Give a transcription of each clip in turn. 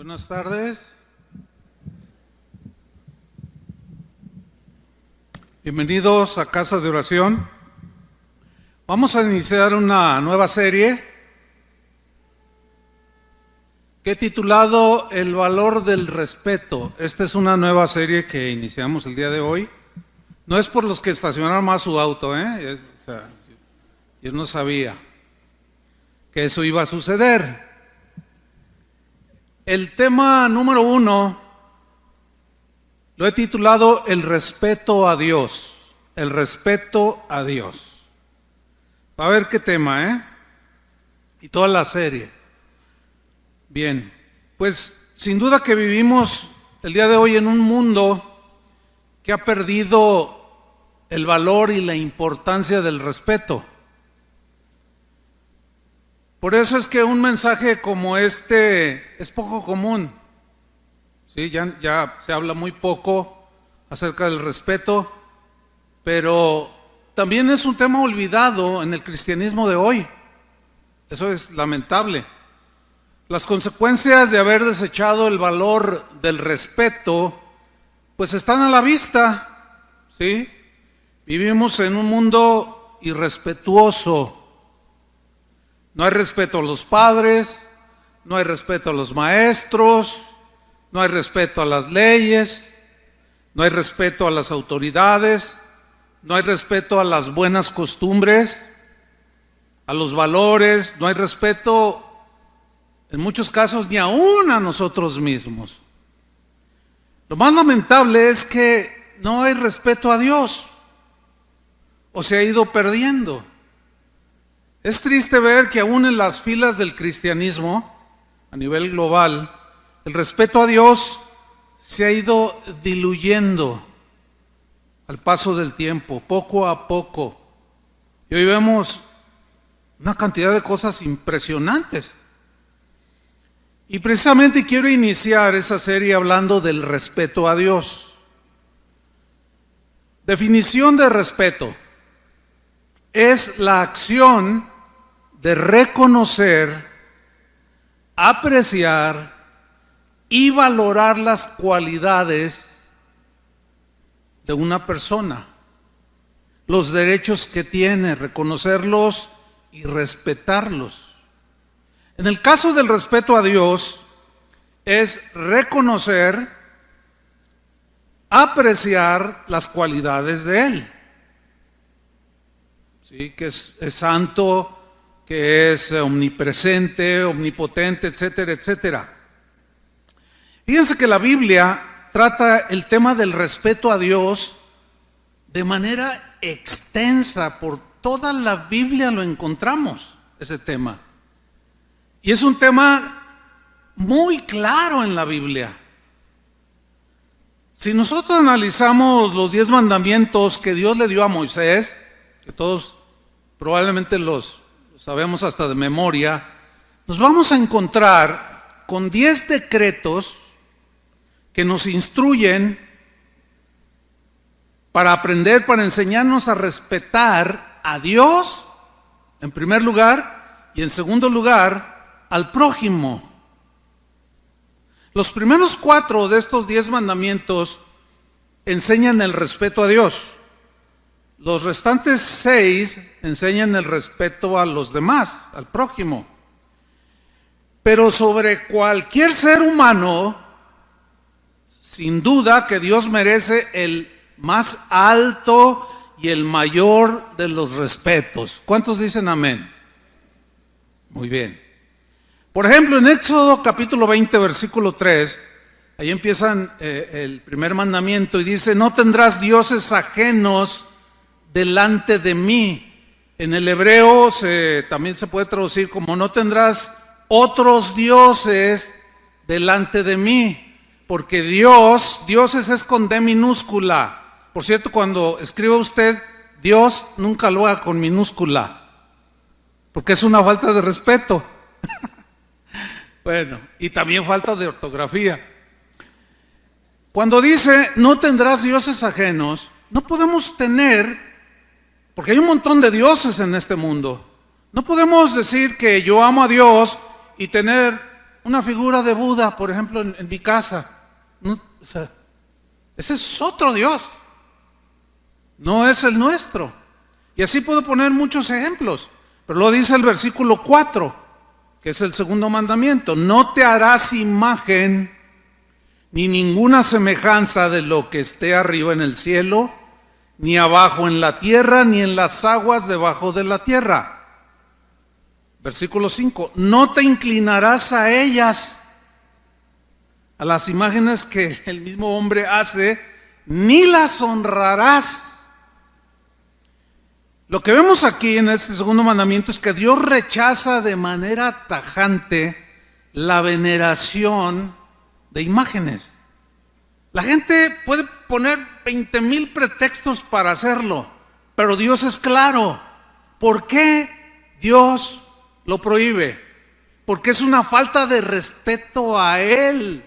Buenas tardes. Bienvenidos a Casa de Oración. Vamos a iniciar una nueva serie que he titulado El valor del respeto. Esta es una nueva serie que iniciamos el día de hoy. No es por los que estacionaron más su auto, yo no sabía que eso iba a suceder. El tema número 1 lo he titulado El respeto a Dios. El respeto a Dios. Va a ver qué tema, y toda la serie. Bien, pues sin duda que vivimos el día de hoy en un mundo que ha perdido el valor y la importancia del respeto. Por eso es que un mensaje como este es poco común. Sí, ya se habla muy poco acerca del respeto, pero también es un tema olvidado en el cristianismo de hoy. Eso es lamentable. Las consecuencias de haber desechado el valor del respeto, pues están a la vista, ¿sí? Vivimos en un mundo irrespetuoso. No hay respeto a los padres, no hay respeto a los maestros, no hay respeto a las leyes, no hay respeto a las autoridades, no hay respeto a las buenas costumbres, a los valores, no hay respeto en muchos casos ni aún a nosotros mismos. Lo más lamentable es que no hay respeto a Dios, o se ha ido perdiendo. Es triste ver que aún en las filas del cristianismo, a nivel global, el respeto a Dios se ha ido diluyendo al paso del tiempo, poco a poco. Y hoy vemos una cantidad de cosas impresionantes. Y precisamente quiero iniciar esa serie hablando del respeto a Dios. Definición de respeto: es la acción de reconocer, apreciar y valorar las cualidades de una persona, los derechos que tiene, reconocerlos y respetarlos. En el caso del respeto a Dios, es reconocer, apreciar las cualidades de Él. Sí, que es santo, que es omnipresente, omnipotente, etcétera, etcétera. Fíjense que la Biblia trata el tema del respeto a Dios de manera extensa. Por toda la Biblia lo encontramos, ese tema. Y es un tema muy claro en la Biblia. Si nosotros analizamos los 10 mandamientos que Dios le dio a Moisés, que todos probablemente los sabemos hasta de memoria, nos vamos a encontrar con 10 decretos que nos instruyen para aprender, para enseñarnos a respetar a Dios en primer lugar y en segundo lugar al prójimo. Los primeros 4 de estos 10 mandamientos enseñan el respeto a Dios. Los restantes 6 enseñan el respeto a los demás, al prójimo. Pero sobre cualquier ser humano, sin duda que Dios merece el más alto y el mayor de los respetos. ¿Cuántos dicen amén? Muy bien. Por ejemplo, en Éxodo capítulo 20, versículo 3, ahí empiezan el primer mandamiento y dice: no tendrás dioses ajenos delante de mí. En el hebreo también se puede traducir como: no tendrás otros dioses delante de mí. Porque dioses es con D minúscula. Por cierto, cuando escriba usted Dios, nunca lo haga con minúscula, porque es una falta de respeto. Bueno, y también falta de ortografía. Cuando dice no tendrás dioses ajenos, no podemos tener, porque hay un montón de dioses en este mundo. No podemos decir que yo amo a Dios y tener una figura de Buda, por ejemplo, en mi casa. No, o sea, ese es otro Dios, no es el nuestro. Y así puedo poner muchos ejemplos, pero lo dice el versículo 4, que es el segundo mandamiento: no te harás imagen ni ninguna semejanza de lo que esté arriba en el cielo, ni abajo en la tierra, ni en las aguas debajo de la tierra. Versículo 5, no te inclinarás a ellas, a las imágenes que el mismo hombre hace, ni las honrarás. Lo que vemos aquí en este segundo mandamiento es que Dios rechaza de manera tajante la veneración de imágenes. La gente puede poner 20,000 pretextos para hacerlo, pero Dios es claro. ¿Por qué Dios lo prohíbe? Porque es una falta de respeto a Él.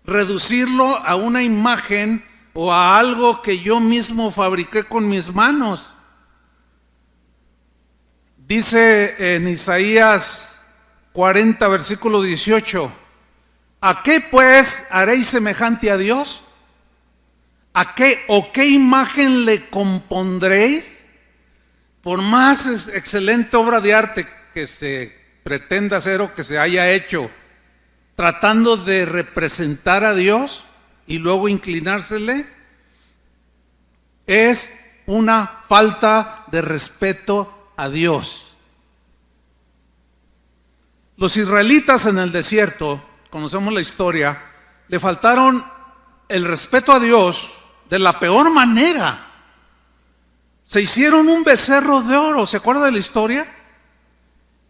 Reducirlo a una imagen o a algo que yo mismo fabriqué con mis manos. Dice en Isaías 40, versículo 18: ¿a qué pues haréis semejante a Dios? ¿A qué o qué imagen le compondréis? Por más excelente obra de arte que se pretenda hacer o que se haya hecho, tratando de representar a Dios y luego inclinársele, es una falta de respeto a Dios. Los israelitas en el desierto, conocemos la historia, le faltaron el respeto a Dios de la peor manera. Se hicieron un becerro de oro, ¿se acuerda de la historia?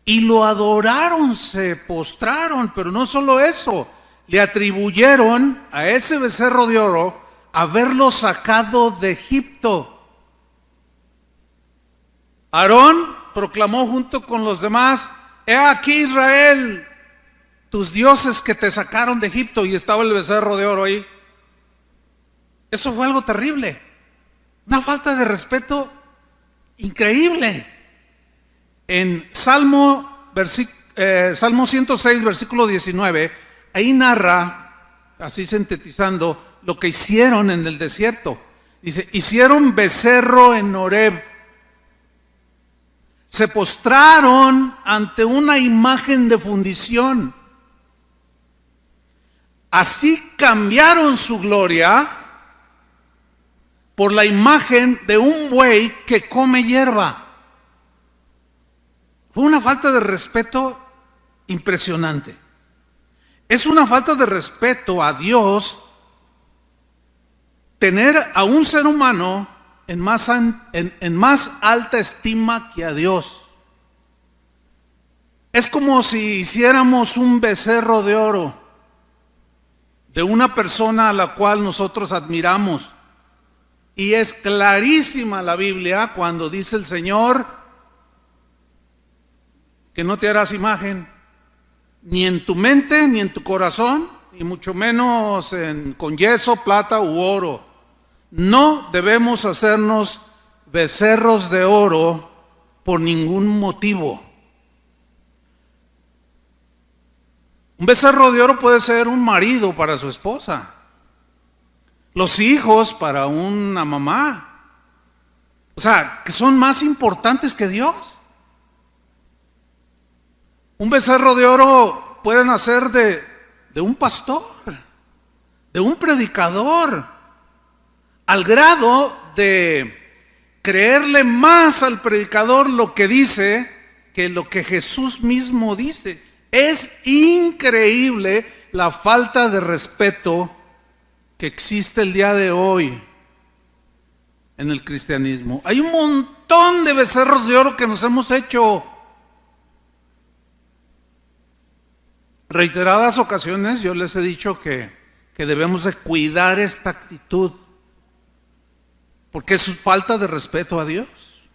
Y lo adoraron, se postraron, pero no solo eso, le atribuyeron a ese becerro de oro haberlo sacado de Egipto. Aarón proclamó junto con los demás: he aquí, Israel, tus dioses que te sacaron de Egipto, y estaba el becerro de oro ahí. Eso fue algo terrible, una falta de respeto increíble. En Salmo 106, versículo 19, ahí narra, así sintetizando, lo que hicieron en el desierto. Dice: hicieron becerro en Horeb, se postraron ante una imagen de fundición. Así cambiaron su gloria por la imagen de un buey que come hierba. Fue una falta de respeto impresionante. Es una falta de respeto a Dios tener a un ser humano en más alta estima que a Dios. Es como si hiciéramos un becerro de oro de una persona a la cual nosotros admiramos. Y es clarísima la Biblia cuando dice el Señor que no te harás imagen, ni en tu mente, ni en tu corazón, ni mucho menos con yeso, plata u oro. No debemos hacernos becerros de oro por ningún motivo. Un becerro de oro puede ser un marido para su esposa, los hijos para una mamá, o sea, que son más importantes que Dios. Un becerro de oro puede nacer de un pastor, de un predicador, al grado de creerle más al predicador lo que dice que lo que Jesús mismo dice. Es increíble la falta de respeto que existe el día de hoy en el cristianismo. Hay un montón de becerros de oro que nos hemos hecho. Reiteradas ocasiones yo les he dicho que debemos de cuidar esta actitud, porque es falta de respeto a Dios.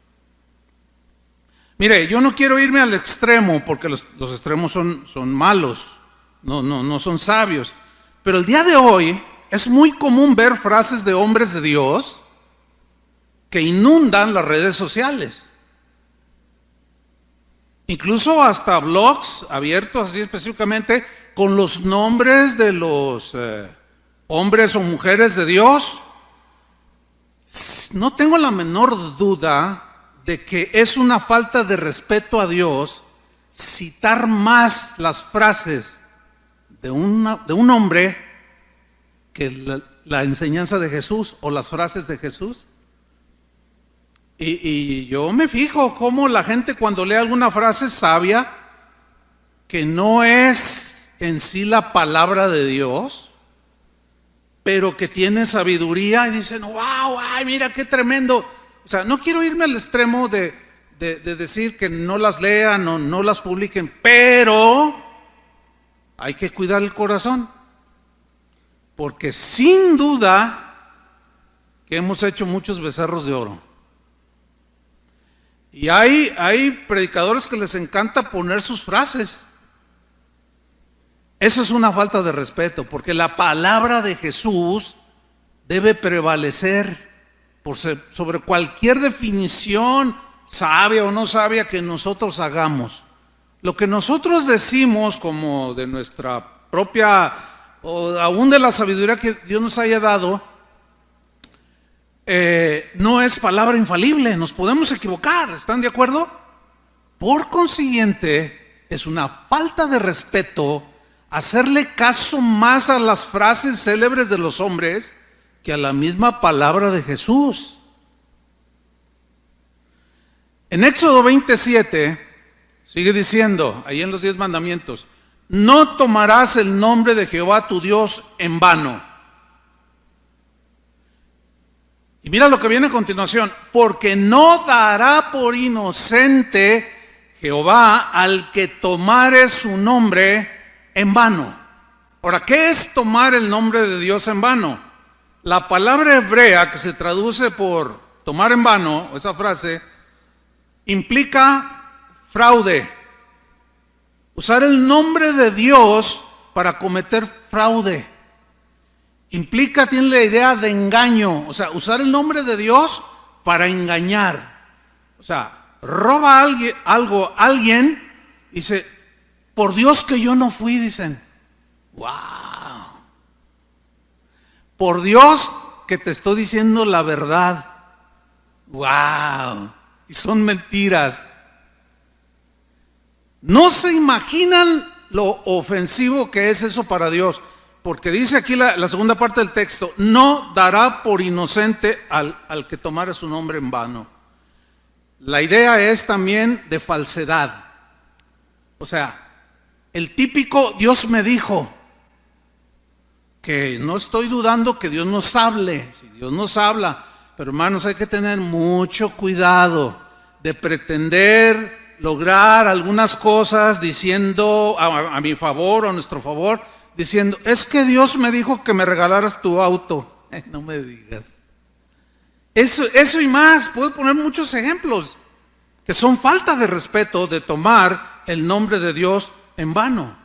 Mire, yo no quiero irme al extremo, porque los extremos son malos, no son sabios. Pero el día de hoy es muy común ver frases de hombres de Dios que inundan las redes sociales. incluso hasta blogs abiertos así específicamente con los nombres de los hombres o mujeres de Dios. No tengo la menor duda de que es una falta de respeto a Dios citar más las frases de un hombre que la enseñanza de Jesús o las frases de Jesús. Y yo me fijo cómo la gente cuando lee alguna frase sabia que no es en sí la palabra de Dios, pero que tiene sabiduría y dicen, wow, ay, mira qué tremendo. O sea, no quiero irme al extremo de decir que no las lean o no las publiquen, pero hay que cuidar el corazón, porque sin duda que hemos hecho muchos becerros de oro. Y hay predicadores que les encanta poner sus frases. Eso es una falta de respeto, porque la palabra de Jesús debe prevalecer sobre cualquier definición sabia o no sabia que nosotros hagamos. Lo que nosotros decimos como de nuestra propia, o aún de la sabiduría que Dios nos haya dado, no es palabra infalible, nos podemos equivocar, ¿están de acuerdo? Por consiguiente, es una falta de respeto hacerle caso más a las frases célebres de los hombres que a la misma palabra de Jesús. En Éxodo 27 sigue diciendo, ahí en los 10 mandamientos, no tomarás el nombre de Jehová tu Dios en vano. Y mira lo que viene a continuación, porque no dará por inocente Jehová al que tomare su nombre en vano. Ahora, ¿qué es tomar el nombre de Dios en vano? La palabra hebrea que se traduce por tomar en vano, esa frase, implica fraude. Usar el nombre de Dios para cometer fraude. Implica, tiene la idea de engaño. O sea, usar el nombre de Dios para engañar. O sea, roba alguien y dice, por Dios que yo no fui, dicen. ¡Wow! Por Dios que te estoy diciendo la verdad. ¡Wow! Y son mentiras. No se imaginan lo ofensivo que es eso para Dios, porque dice aquí la segunda parte del texto, no dará por inocente al que tomara su nombre en vano. La idea es también de falsedad. O sea, el típico Dios me dijo, que no estoy dudando que Dios nos hable, si Dios nos habla, pero hermanos, hay que tener mucho cuidado de pretender lograr algunas cosas diciendo a mi favor o a nuestro favor, diciendo, es que Dios me dijo que me regalaras tu auto. No me digas. Eso y más, puedo poner muchos ejemplos que son falta de respeto de tomar el nombre de Dios en vano.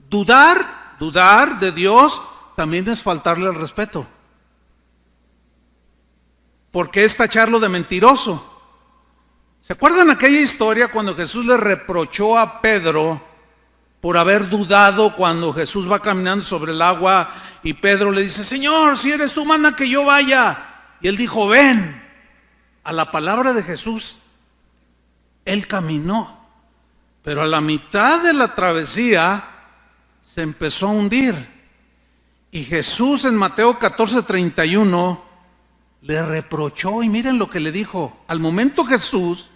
Dudar de Dios también es faltarle al respeto, porque es tacharlo de mentiroso. ¿Se acuerdan aquella historia cuando Jesús le reprochó a Pedro por haber dudado cuando Jesús va caminando sobre el agua y Pedro le dice, Señor, si eres tú, manda que yo vaya? Y él dijo, ven. A la palabra de Jesús, él caminó, pero a la mitad de la travesía se empezó a hundir. Y Jesús en Mateo 14:31 le reprochó, y miren lo que le dijo. Al momento Jesús,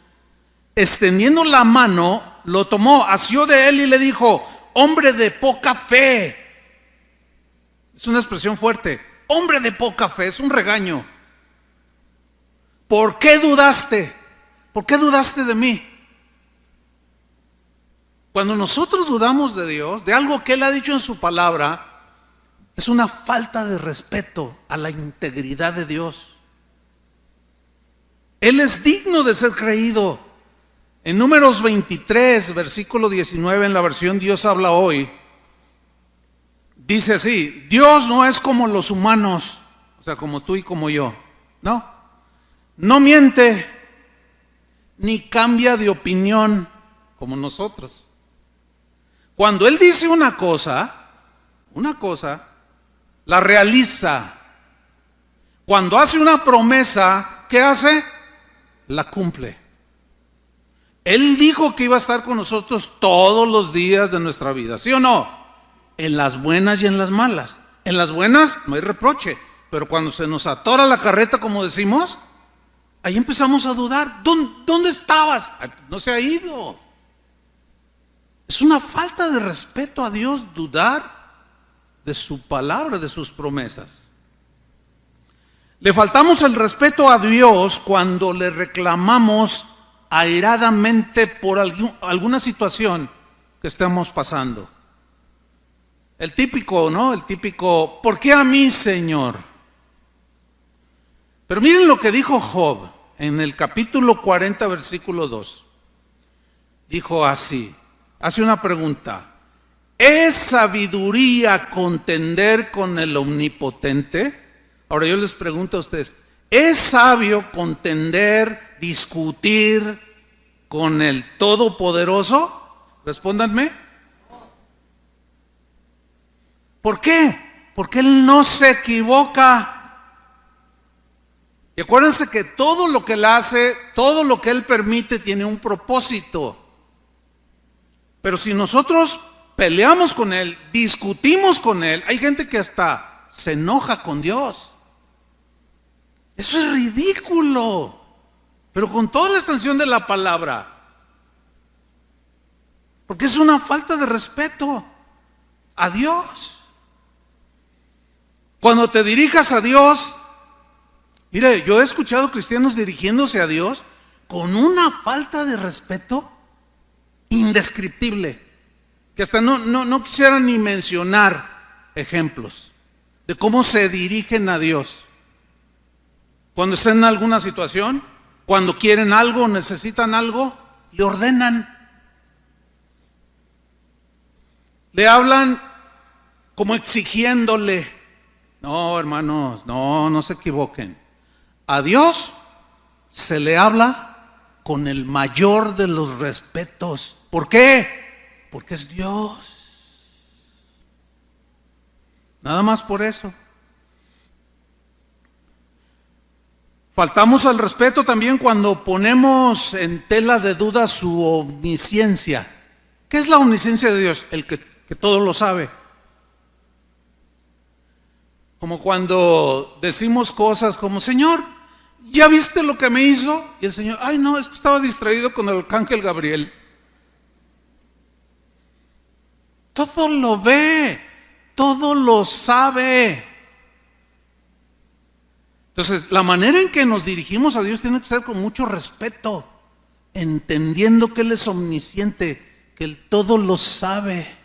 extendiendo la mano, lo tomó, asió de él y le dijo, hombre de poca fe. Es una expresión fuerte. Hombre de poca fe, es un regaño. ¿Por qué dudaste? ¿Por qué dudaste de mí? Cuando nosotros dudamos de Dios, de algo que Él ha dicho en su palabra, es una falta de respeto a la integridad de Dios. Él es digno de ser creído. En Números 23, versículo 19, en la versión Dios habla hoy, dice así, Dios no es como los humanos, o sea, como tú y como yo, no miente, ni cambia de opinión. como nosotros. Cuando Él dice una cosa, la realiza. Cuando hace una promesa, ¿qué hace? La cumple. Él dijo que iba a estar con nosotros todos los días de nuestra vida, ¿sí o no? En las buenas y en las malas. En las buenas no hay reproche, pero cuando se nos atora la carreta, como decimos, ahí empezamos a dudar. ¿Dónde estabas? No se ha ido. Es una falta de respeto a Dios dudar de su palabra, de sus promesas. Le faltamos el respeto a Dios cuando le reclamamos airadamente por alguna situación que estemos pasando. El típico, ¿no? El típico, ¿por qué a mí, Señor? Pero miren lo que dijo Job en el capítulo 40, versículo 2. Dijo así, hace una pregunta: ¿es sabiduría contender con el omnipotente? Ahora yo les pregunto a ustedes, ¿es sabio contender, discutir con el Todopoderoso? Respóndanme. ¿Por qué? Porque Él no se equivoca. Y acuérdense que todo lo que Él hace, todo lo que Él permite tiene un propósito. Pero si nosotros peleamos con Él, discutimos con Él, hay gente que hasta se enoja con Dios. Eso es ridículo, pero con toda la extensión de la palabra, porque es una falta de respeto a Dios. Cuando te dirijas a Dios, mire, yo he escuchado cristianos dirigiéndose a Dios con una falta de respeto indescriptible, que hasta no quisiera ni mencionar ejemplos de cómo se dirigen a Dios. Cuando están en alguna situación, cuando quieren algo, necesitan algo, le ordenan. Le hablan como exigiéndole. No, hermanos, no se equivoquen. A Dios se le habla con el mayor de los respetos. ¿Por qué? Porque es Dios. Nada más por eso. Faltamos al respeto también cuando ponemos en tela de duda su omnisciencia. ¿Qué es la omnisciencia de Dios? El que todo lo sabe. Como cuando decimos cosas como, Señor, ¿ya viste lo que me hizo? Y el Señor, ay no, es que estaba distraído con el arcángel Gabriel. Todo lo ve, todo lo sabe. Entonces, la manera en que nos dirigimos a Dios tiene que ser con mucho respeto, entendiendo que Él es omnisciente, que Él todo lo sabe.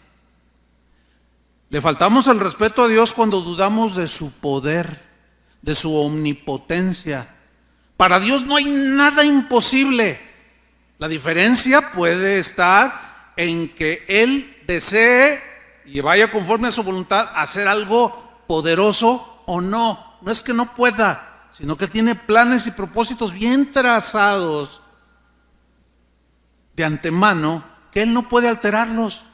Le faltamos el respeto a Dios cuando dudamos de su poder, de su omnipotencia. Para Dios no hay nada imposible. La diferencia puede estar en que Él desee y vaya conforme a su voluntad hacer algo poderoso o no. No es que no pueda, sino que Él tiene planes y propósitos bien trazados de antemano que Él no puede alterarlos.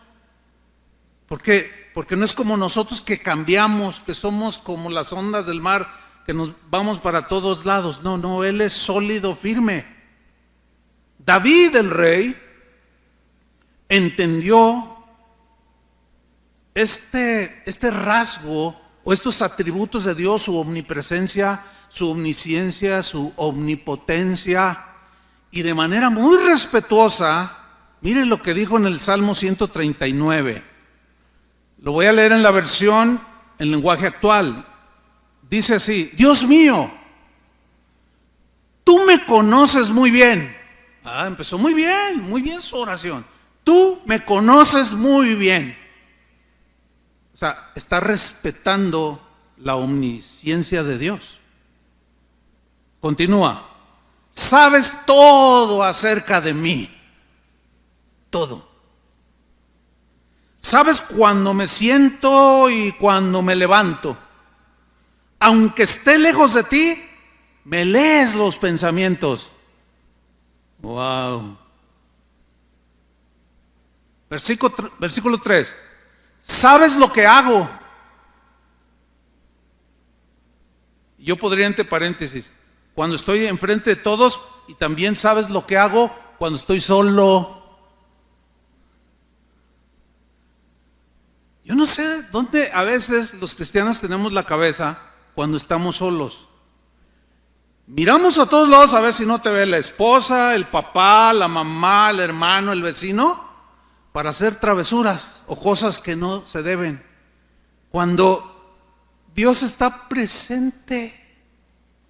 ¿Por qué? Porque no es como nosotros que cambiamos, que somos como las ondas del mar, que nos vamos para todos lados. No, Él es sólido, firme. David el rey entendió este rasgo o estos atributos de Dios, su omnipresencia, su omnisciencia, su omnipotencia, y de manera muy respetuosa, miren lo que dijo en el Salmo 139. Lo voy a leer en la versión en lenguaje actual. Dice así: Dios mío, tú me conoces muy bien. Empezó muy bien su oración. Tú me conoces muy bien. O sea, está respetando la omnisciencia de Dios. Continúa. Sabes todo acerca de mí. Todo. Sabes cuando me siento y cuando me levanto. Aunque esté lejos de ti, me lees los pensamientos. Wow. Versículo 3. ¿Sabes lo que hago? Yo podría entre paréntesis, cuando estoy enfrente de todos, y también sabes lo que hago cuando estoy solo. Yo no sé dónde a veces los cristianos tenemos la cabeza cuando estamos solos. Miramos a todos lados a ver si no te ve la esposa, el papá, la mamá, el hermano, el vecino, para hacer travesuras o cosas que no se deben. Cuando Dios está presente,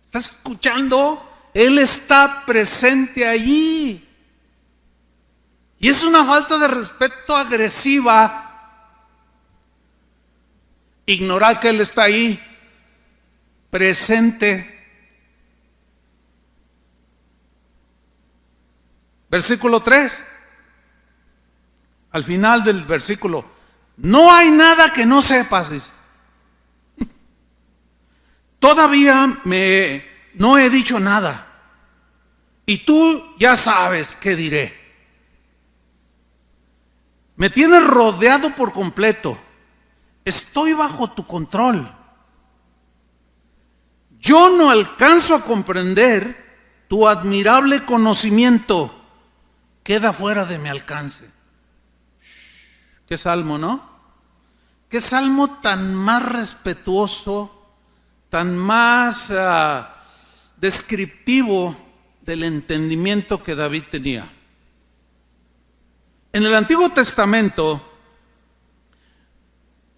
¿estás escuchando? Él está presente allí. Y es una falta de respeto agresiva ignorar que Él está ahí, presente. Versículo 3. Al final del versículo, no hay nada que no sepas, dice. Todavía no he dicho nada, y tú ya sabes qué diré. Me tienes rodeado por completo. Estoy bajo tu control. Yo no alcanzo a comprender tu admirable conocimiento. Queda fuera de mi alcance. Qué salmo, ¿no? Qué salmo tan más respetuoso, tan más descriptivo del entendimiento que David tenía. En el Antiguo Testamento,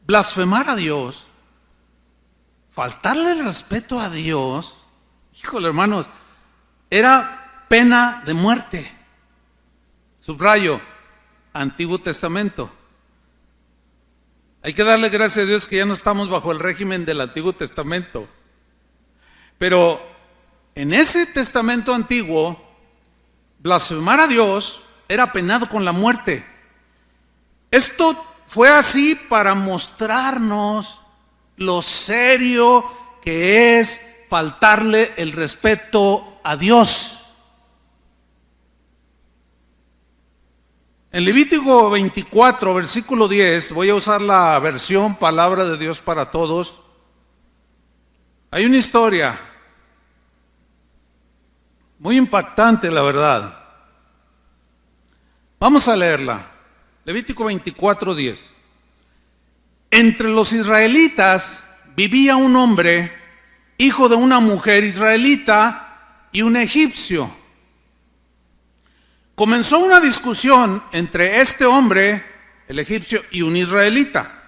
blasfemar a Dios, faltarle el respeto a Dios, híjole hermanos, era pena de muerte. Subrayo, Antiguo Testamento. Hay que darle gracias a Dios que ya no estamos bajo el régimen del Antiguo Testamento. Pero en ese Testamento antiguo, blasfemar a Dios era penado con la muerte. Esto fue así para mostrarnos lo serio que es faltarle el respeto a Dios. En Levítico 24, versículo 10, voy a usar la versión Palabra de Dios para Todos. Hay una historia muy impactante, la verdad. Vamos a leerla. Levítico 24, 10. Entre los israelitas vivía un hombre, hijo de una mujer israelita y un egipcio. Comenzó una discusión entre este hombre, el egipcio, y un israelita.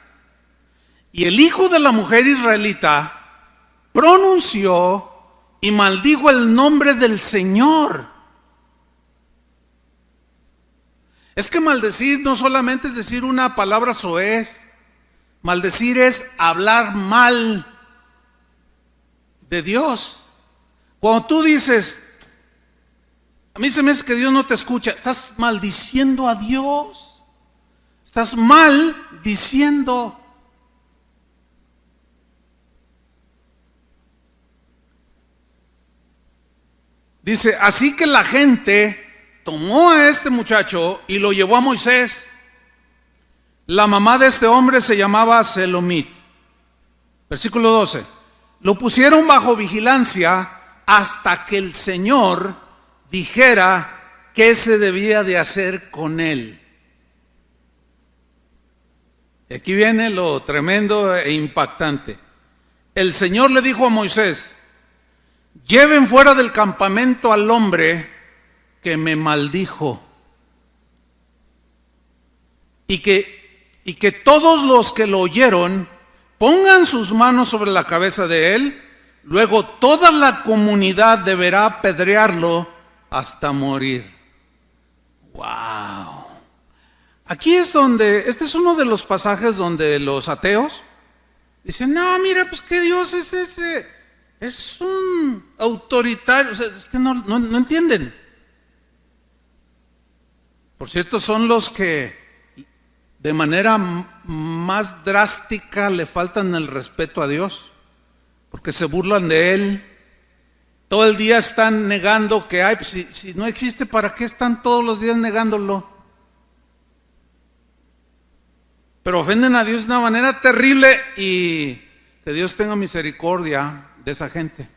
Y el hijo de la mujer israelita pronunció y maldijo el nombre del Señor. Es que maldecir no solamente es decir una palabra soez, maldecir es hablar mal de Dios. Cuando tú dices, a mí se me hace que Dios no te escucha, estás maldiciendo a Dios, estás maldiciendo. Dice, así que la gente tomó a este muchacho y lo llevó a Moisés. La mamá de este hombre se llamaba Selomit. Versículo 12. Lo pusieron bajo vigilancia hasta que el Señor dijera qué se debía de hacer con él. Y aquí viene lo tremendo e impactante. El Señor le dijo a Moisés, lleven fuera del campamento al hombre que me maldijo, y que todos los que lo oyeron pongan sus manos sobre la cabeza de él, luego toda la comunidad deberá apedrearlo hasta morir. Wow. Aquí es donde, este es uno de los pasajes donde los ateos dicen, no, mira, pues que Dios es ese, es un autoritario, o sea, es que no entienden. Por cierto, son los que de manera más drástica le faltan el respeto a Dios, porque se burlan de Él. Todo el día están negando que hay, si no existe, ¿para qué están todos los días negándolo? pero ofenden a Dios de una manera terrible, y que Dios tenga misericordia de esa gente.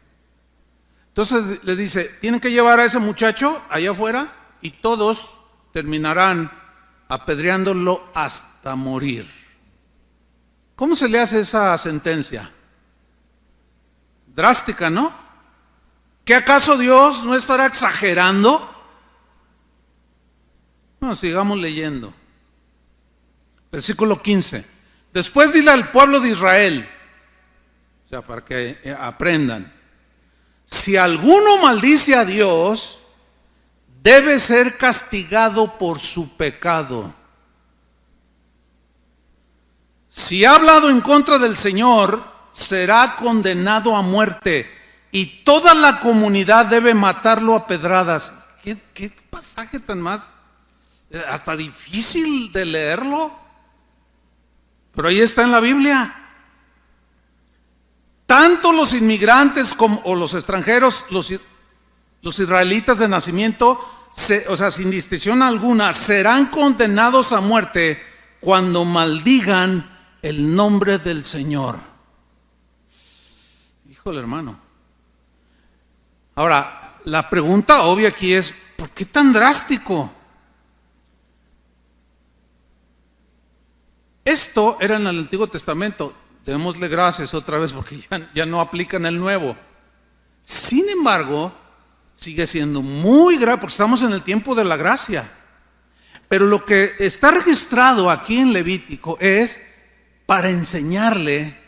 Entonces le dice, tienen que llevar a ese muchacho allá afuera y todos terminarán apedreándolo hasta morir. ¿Cómo se le hace esa sentencia? Drástica, ¿no? ¿Qué acaso Dios no estará exagerando? No, sigamos leyendo. Versículo 15. Después dile al pueblo de Israel, o sea, para que aprendan, si alguno maldice a Dios, debe ser castigado por su pecado. Si ha hablado en contra del Señor, será condenado a muerte, y toda la comunidad debe matarlo a pedradas. ¿Qué pasaje tan más, hasta difícil de leerlo? Pero ahí está en la Biblia. Tanto los inmigrantes como o los extranjeros, los israelitas de nacimiento, o sea, sin distinción alguna, serán condenados a muerte cuando maldigan el nombre del Señor. Híjole, hermano. Ahora, la pregunta obvia aquí es, ¿por qué tan drástico? Esto era en el Antiguo Testamento. Démosle gracias otra vez porque ya no aplica en el Nuevo. Sin embargo, sigue siendo muy grave porque estamos en el tiempo de la gracia. Pero lo que está registrado aquí en Levítico es para enseñarle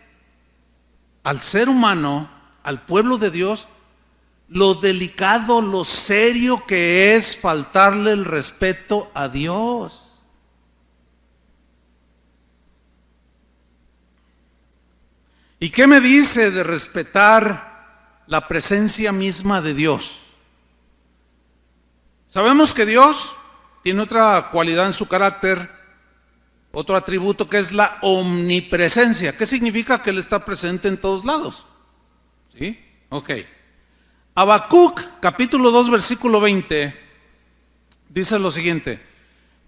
al ser humano, al pueblo de Dios, lo delicado, lo serio que es faltarle el respeto a Dios. ¿Y qué me dice de respetar la presencia misma de Dios? Sabemos que Dios tiene otra cualidad en su carácter, otro atributo, que es la omnipresencia. ¿Qué significa? Que Él está presente en todos lados. ¿Sí? Ok. Habacuc, capítulo 2, versículo 20, dice lo siguiente: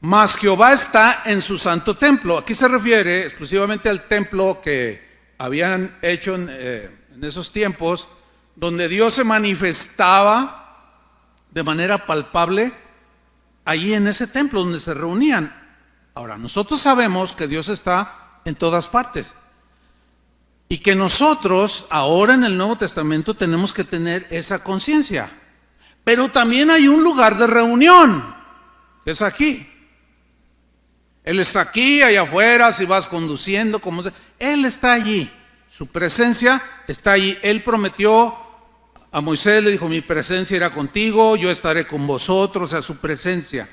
mas Jehová está en su santo templo. Aquí se refiere exclusivamente al templo que habían hecho en esos tiempos, donde Dios se manifestaba de manera palpable allí en ese templo donde se reunían. Ahora, nosotros sabemos que Dios está en todas partes y que nosotros ahora en el Nuevo Testamento tenemos que tener esa conciencia. Pero también hay un lugar de reunión, que es aquí. Él está aquí, allá afuera, si vas conduciendo, como sea, Él está allí, su presencia está allí. Él prometió a Moisés, le dijo, mi presencia irá contigo, yo estaré con vosotros, o sea, su presencia.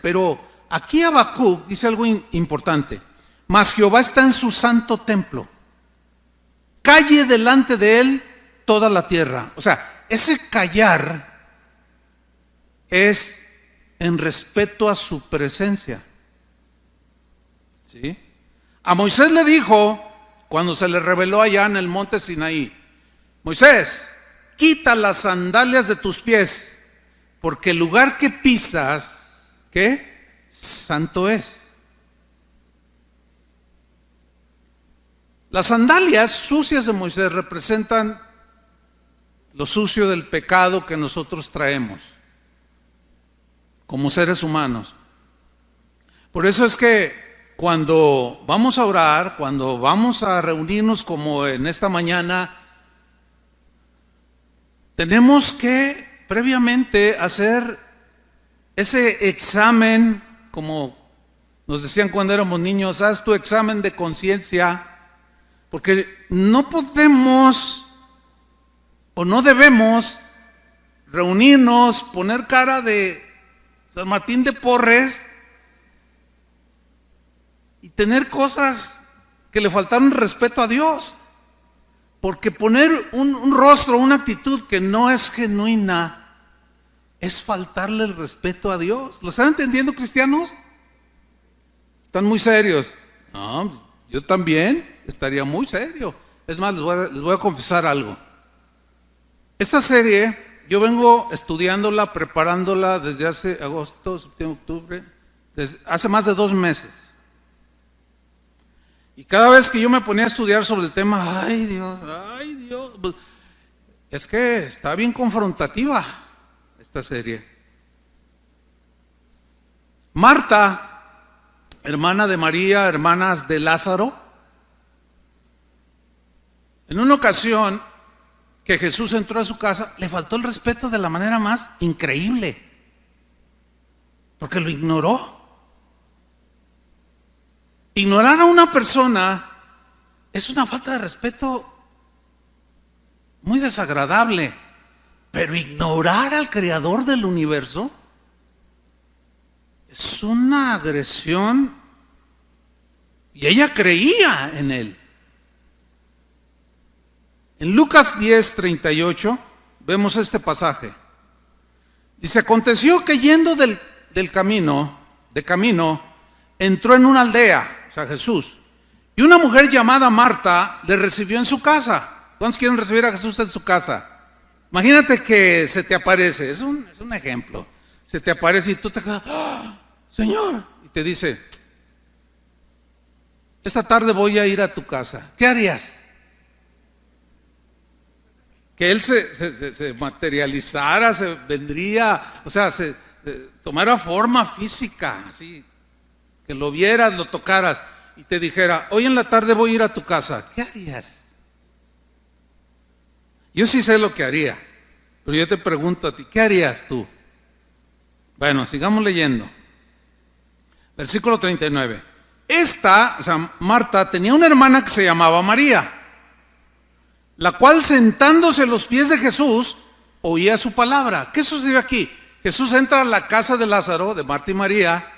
Pero aquí Habacuc dice algo importante: mas Jehová está en su santo templo, calle delante de Él toda la tierra. O sea, ese callar es en respeto a su presencia. ¿Sí? A Moisés le dijo, cuando se le reveló allá en el monte Sinaí: Moisés, quita las sandalias de tus pies, porque el lugar que pisas, ¿qué? Santo es. Las sandalias sucias de Moisés representan lo sucio del pecado que nosotros traemos como seres humanos. Por eso es que cuando vamos a orar, cuando vamos a reunirnos como en esta mañana, tenemos que previamente hacer ese examen, como nos decían cuando éramos niños: haz tu examen de conciencia, porque no podemos o no debemos reunirnos, poner cara de San Martín de Porres y tener cosas que le faltaron respeto a Dios. Porque poner un rostro, una actitud que no es genuina, es faltarle el respeto a Dios. ¿Lo están entendiendo, cristianos? Están muy serios. No, yo también estaría muy serio. Es más, les voy a confesar algo. Esta serie yo vengo estudiándola, preparándola desde hace agosto, septiembre, octubre, desde hace más de 2 meses. Y cada vez que yo me ponía a estudiar sobre el tema, ay Dios, pues, es que está bien confrontativa esta serie. Marta, hermana de María, hermanas de Lázaro, en una ocasión que Jesús entró a su casa, le faltó el respeto de la manera más increíble, porque lo ignoró. Ignorar a una persona es una falta de respeto muy desagradable, pero ignorar al creador del universo es una agresión, y ella creía en él. En Lucas 10:38 vemos este pasaje. Dice: aconteció que yendo de camino, entró en una aldea, o sea, Jesús, y una mujer llamada Marta le recibió en su casa. ¿Cuántos quieren recibir a Jesús en su casa? Imagínate que se te aparece, es un ejemplo, se te aparece y tú te quedas, ¡oh, Señor! Y te dice: esta tarde voy a ir a tu casa. ¿Qué harías? Que Él se materializara, se vendría, o sea, se tomara forma física, así, que lo vieras, lo tocaras, y te dijera: hoy en la tarde voy a ir a tu casa. ¿Qué harías? Yo sí sé lo que haría, pero yo te pregunto a ti, ¿qué harías tú? Bueno, sigamos leyendo. Versículo 39. Esta, o sea, Marta, tenía una hermana que se llamaba María, la cual, sentándose a los pies de Jesús, oía su palabra. ¿Qué sucedió aquí? Jesús entra a la casa de Lázaro, de Marta y María,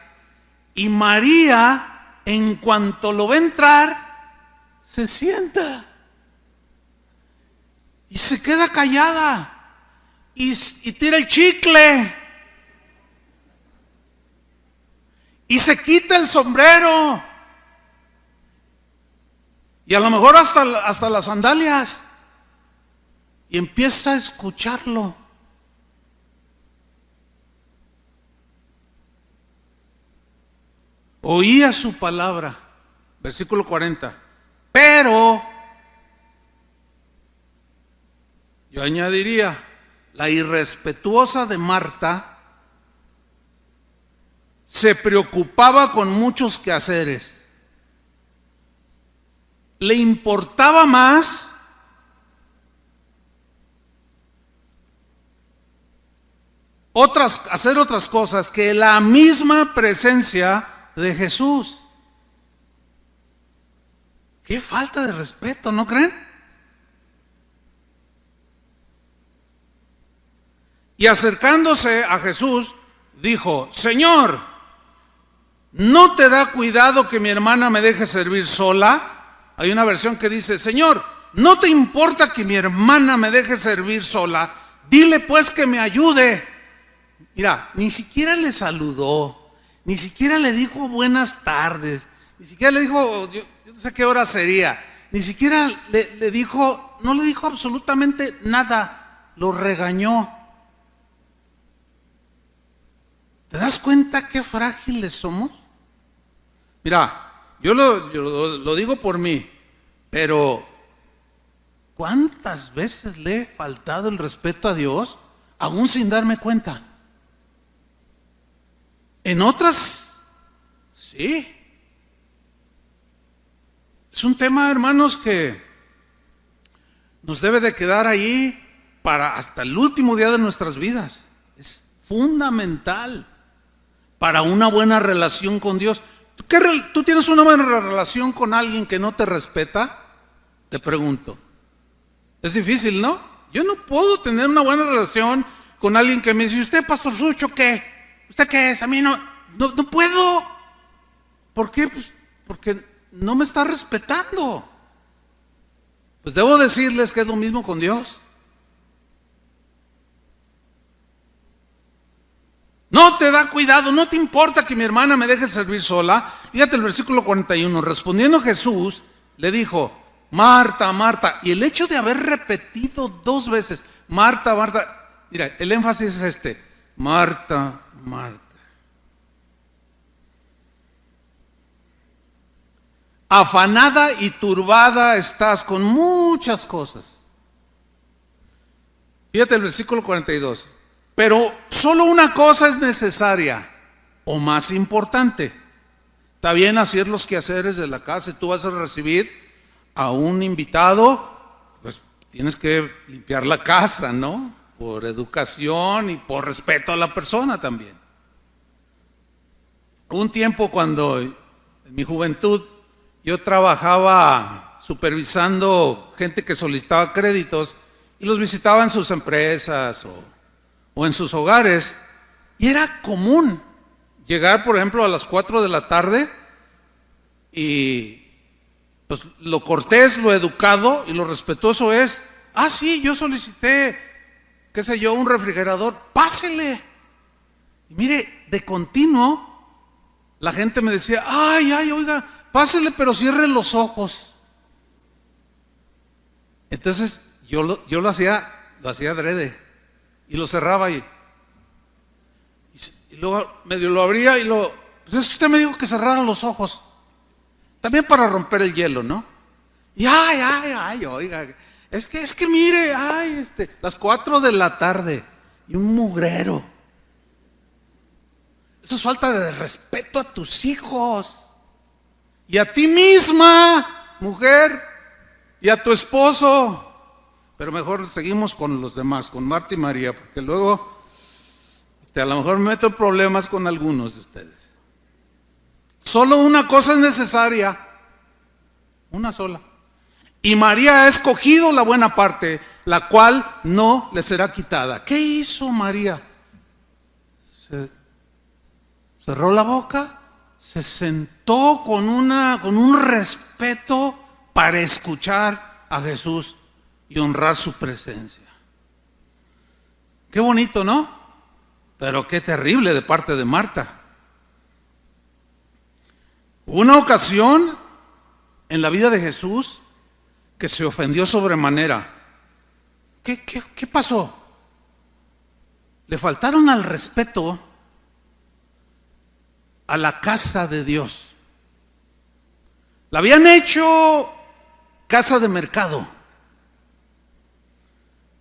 y María, en cuanto lo ve entrar, se sienta y se queda callada y tira el chicle y se quita el sombrero y a lo mejor hasta las sandalias, y empieza a escucharlo. Oía su palabra. Versículo 40. Pero, yo añadiría, la irrespetuosa de Marta se preocupaba con muchos quehaceres. Le importaba más hacer otras cosas que la misma presencia de Jesús. Qué falta de respeto, ¿no creen? Y acercándose a Jesús, dijo: Señor, ¿no te da cuidado que mi hermana me deje servir sola? Hay una versión que dice: Señor, ¿no te importa que mi hermana me deje servir sola? Dile pues que me ayude. Mira, ni siquiera le saludó, ni siquiera le dijo buenas tardes, ni siquiera le dijo, yo no sé qué hora sería, ni siquiera le dijo, no le dijo absolutamente nada, lo regañó. ¿Te das cuenta qué frágiles somos? Mira, yo lo digo por mí, pero ¿cuántas veces le he faltado el respeto a Dios, aún sin darme cuenta? En otras, sí. Es un tema, hermanos, que nos debe de quedar ahí para hasta el último día de nuestras vidas. Es fundamental para una buena relación con Dios. ¿Tú tienes una buena relación con alguien que no te respeta? Te pregunto. Es difícil, ¿no? Yo no puedo tener una buena relación con alguien que me dice: ¿usted, Pastor Sucho, qué? ¿Usted qué es? A mí no puedo. ¿Por qué? Pues porque no me está respetando. Pues debo decirles que es lo mismo con Dios. No te da cuidado, no te importa que mi hermana me deje servir sola. Fíjate el versículo 41. Respondiendo Jesús, le dijo: Marta, Marta. Y el hecho de haber repetido 2 veces, Marta, Marta. Mira, el énfasis es este: Marta, Marta. afanada y turbada estás con muchas cosas. Fíjate el versículo 42. Pero solo una cosa es necesaria, o más importante. Está bien hacer los quehaceres de la casa y tú vas a recibir a un invitado, pues tienes que limpiar la casa, ¿no? Por educación y por respeto a la persona también. Un tiempo cuando en mi juventud yo trabajaba supervisando gente que solicitaba créditos y los visitaba en sus empresas o en sus hogares, y era común llegar, por ejemplo, a las 4 de la tarde y pues lo cortés, lo educado y lo respetuoso es: sí, yo solicité, qué sé yo, un refrigerador, pásele. Y mire, de continuo la gente me decía: ay, oiga, pásele, pero cierre los ojos. Entonces yo lo hacía adrede y lo cerraba y luego medio lo abría y pues es que usted me dijo que cerrara los ojos, también para romper el hielo, ¿no? Y oiga, es que mire, las 4 de la tarde y un mugrero. Eso es falta de respeto a tus hijos y a ti misma, mujer, y a tu esposo. Pero mejor seguimos con los demás, con Marta y María, porque luego a lo mejor me meto en problemas con algunos de ustedes. Solo una cosa es necesaria, una sola. Y María ha escogido la buena parte, la cual no le será quitada. ¿Qué hizo María? Cerró la boca, se sentó con un respeto para escuchar a Jesús y honrar su presencia. Qué bonito, ¿no? Pero qué terrible de parte de Marta. Una ocasión en la vida de Jesús que se ofendió sobremanera. ¿Qué pasó? Le faltaron al respeto a la casa de Dios. La habían hecho casa de mercado.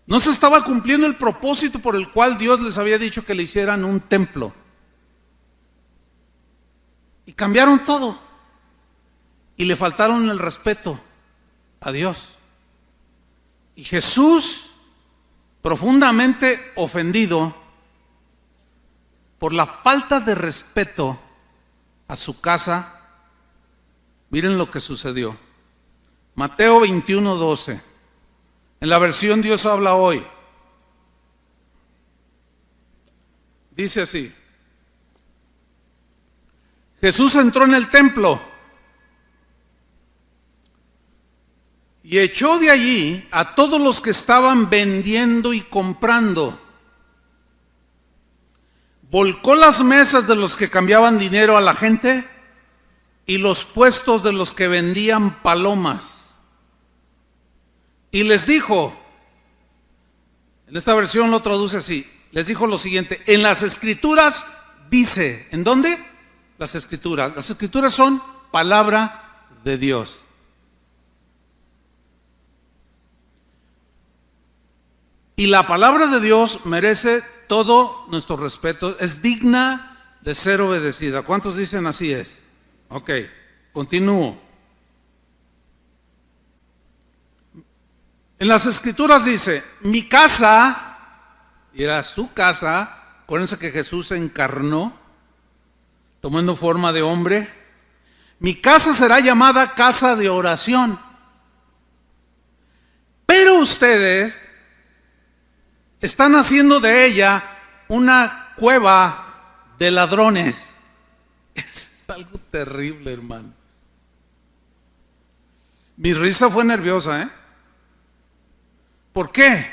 No se estaba cumpliendo el propósito por el cual Dios les había dicho que le hicieran un templo. Y cambiaron todo. Y le faltaron el respeto a Dios. Y Jesús, profundamente ofendido por la falta de respeto a su casa, miren lo que sucedió. Mateo 21:12. En la versión Dios habla hoy. Dice así: Jesús entró en el templo y echó de allí a todos los que estaban vendiendo y comprando. Volcó las mesas de los que cambiaban dinero a la gente y los puestos de los que vendían palomas. Y les dijo, en esta versión lo traduce así, les dijo lo siguiente: en las escrituras dice, ¿en dónde? Las escrituras son palabra de Dios. Y la palabra de Dios merece todo nuestro respeto, es digna de ser obedecida. ¿Cuántos dicen así es? Ok, continúo. En las escrituras dice, mi casa, y era su casa, acuérdense que Jesús se encarnó, tomando forma de hombre, mi casa será llamada casa de oración. Pero ustedes están haciendo de ella una cueva de ladrones. Eso es algo terrible, hermano. Mi risa fue nerviosa, ¿eh? ¿Por qué?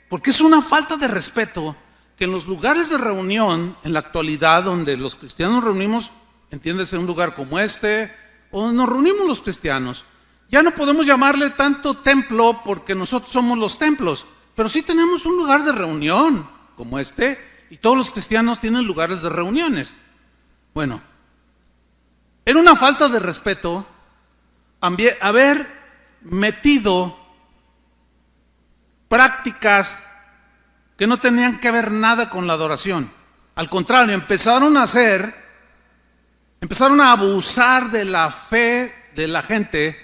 Porque es una falta de respeto que en los lugares de reunión, en la actualidad, donde los cristianos nos reunimos, entiéndese, un lugar como este, o donde nos reunimos los cristianos, ya no podemos llamarle tanto templo porque nosotros somos los templos, pero sí tenemos un lugar de reunión como este, y todos los cristianos tienen lugares de reuniones. Bueno, era una falta de respeto haber metido prácticas que no tenían que ver nada con la adoración. Al contrario, empezaron a abusar de la fe de la gente.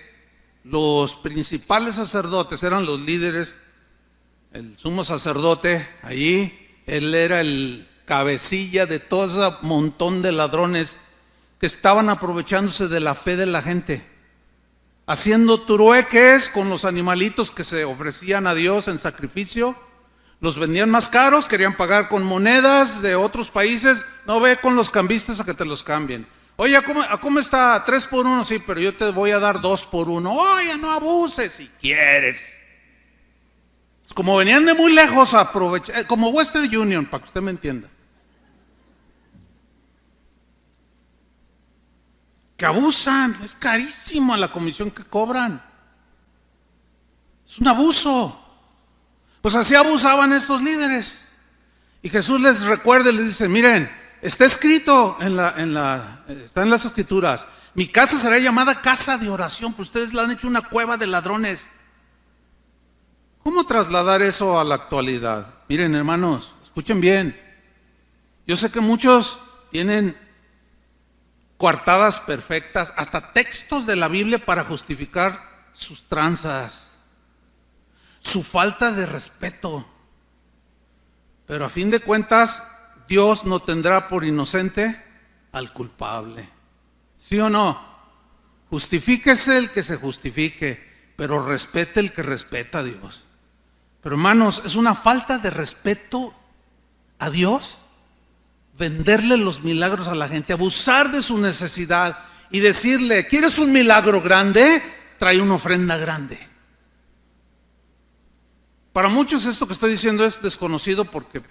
Los principales sacerdotes eran los líderes, el sumo sacerdote allí, él era el cabecilla de todo ese montón de ladrones que estaban aprovechándose de la fe de la gente, haciendo trueques con los animalitos que se ofrecían a Dios en sacrificio. Los vendían más caros, querían pagar con monedas de otros países. No, ve con los cambistas a que te los cambien. Oye, ¿cómo está? 3 por 1, sí, pero yo te voy a dar 2 por 1. Oye, no abuses si quieres. Como venían de muy lejos a aprovechar, como Western Union, para que usted me entienda. Que abusan, es carísimo la comisión que cobran. Es un abuso. Pues así abusaban estos líderes. Y Jesús les recuerda y les dice, miren, está escrito está en las escrituras, mi casa será llamada casa de oración, pues ustedes la han hecho una cueva de ladrones. ¿Cómo trasladar eso a la actualidad? Miren, hermanos, escuchen bien. Yo sé que muchos tienen coartadas perfectas, hasta textos de la Biblia para justificar sus tranzas, su falta de respeto. Pero a fin de cuentas, Dios no tendrá por inocente al culpable. ¿Sí o no? Justifíquese el que se justifique, pero respete el que respeta a Dios. Pero hermanos, es una falta de respeto a Dios venderle los milagros a la gente, abusar de su necesidad y decirle, ¿quieres un milagro grande? Trae una ofrenda grande. Para muchos esto que estoy diciendo es desconocido porque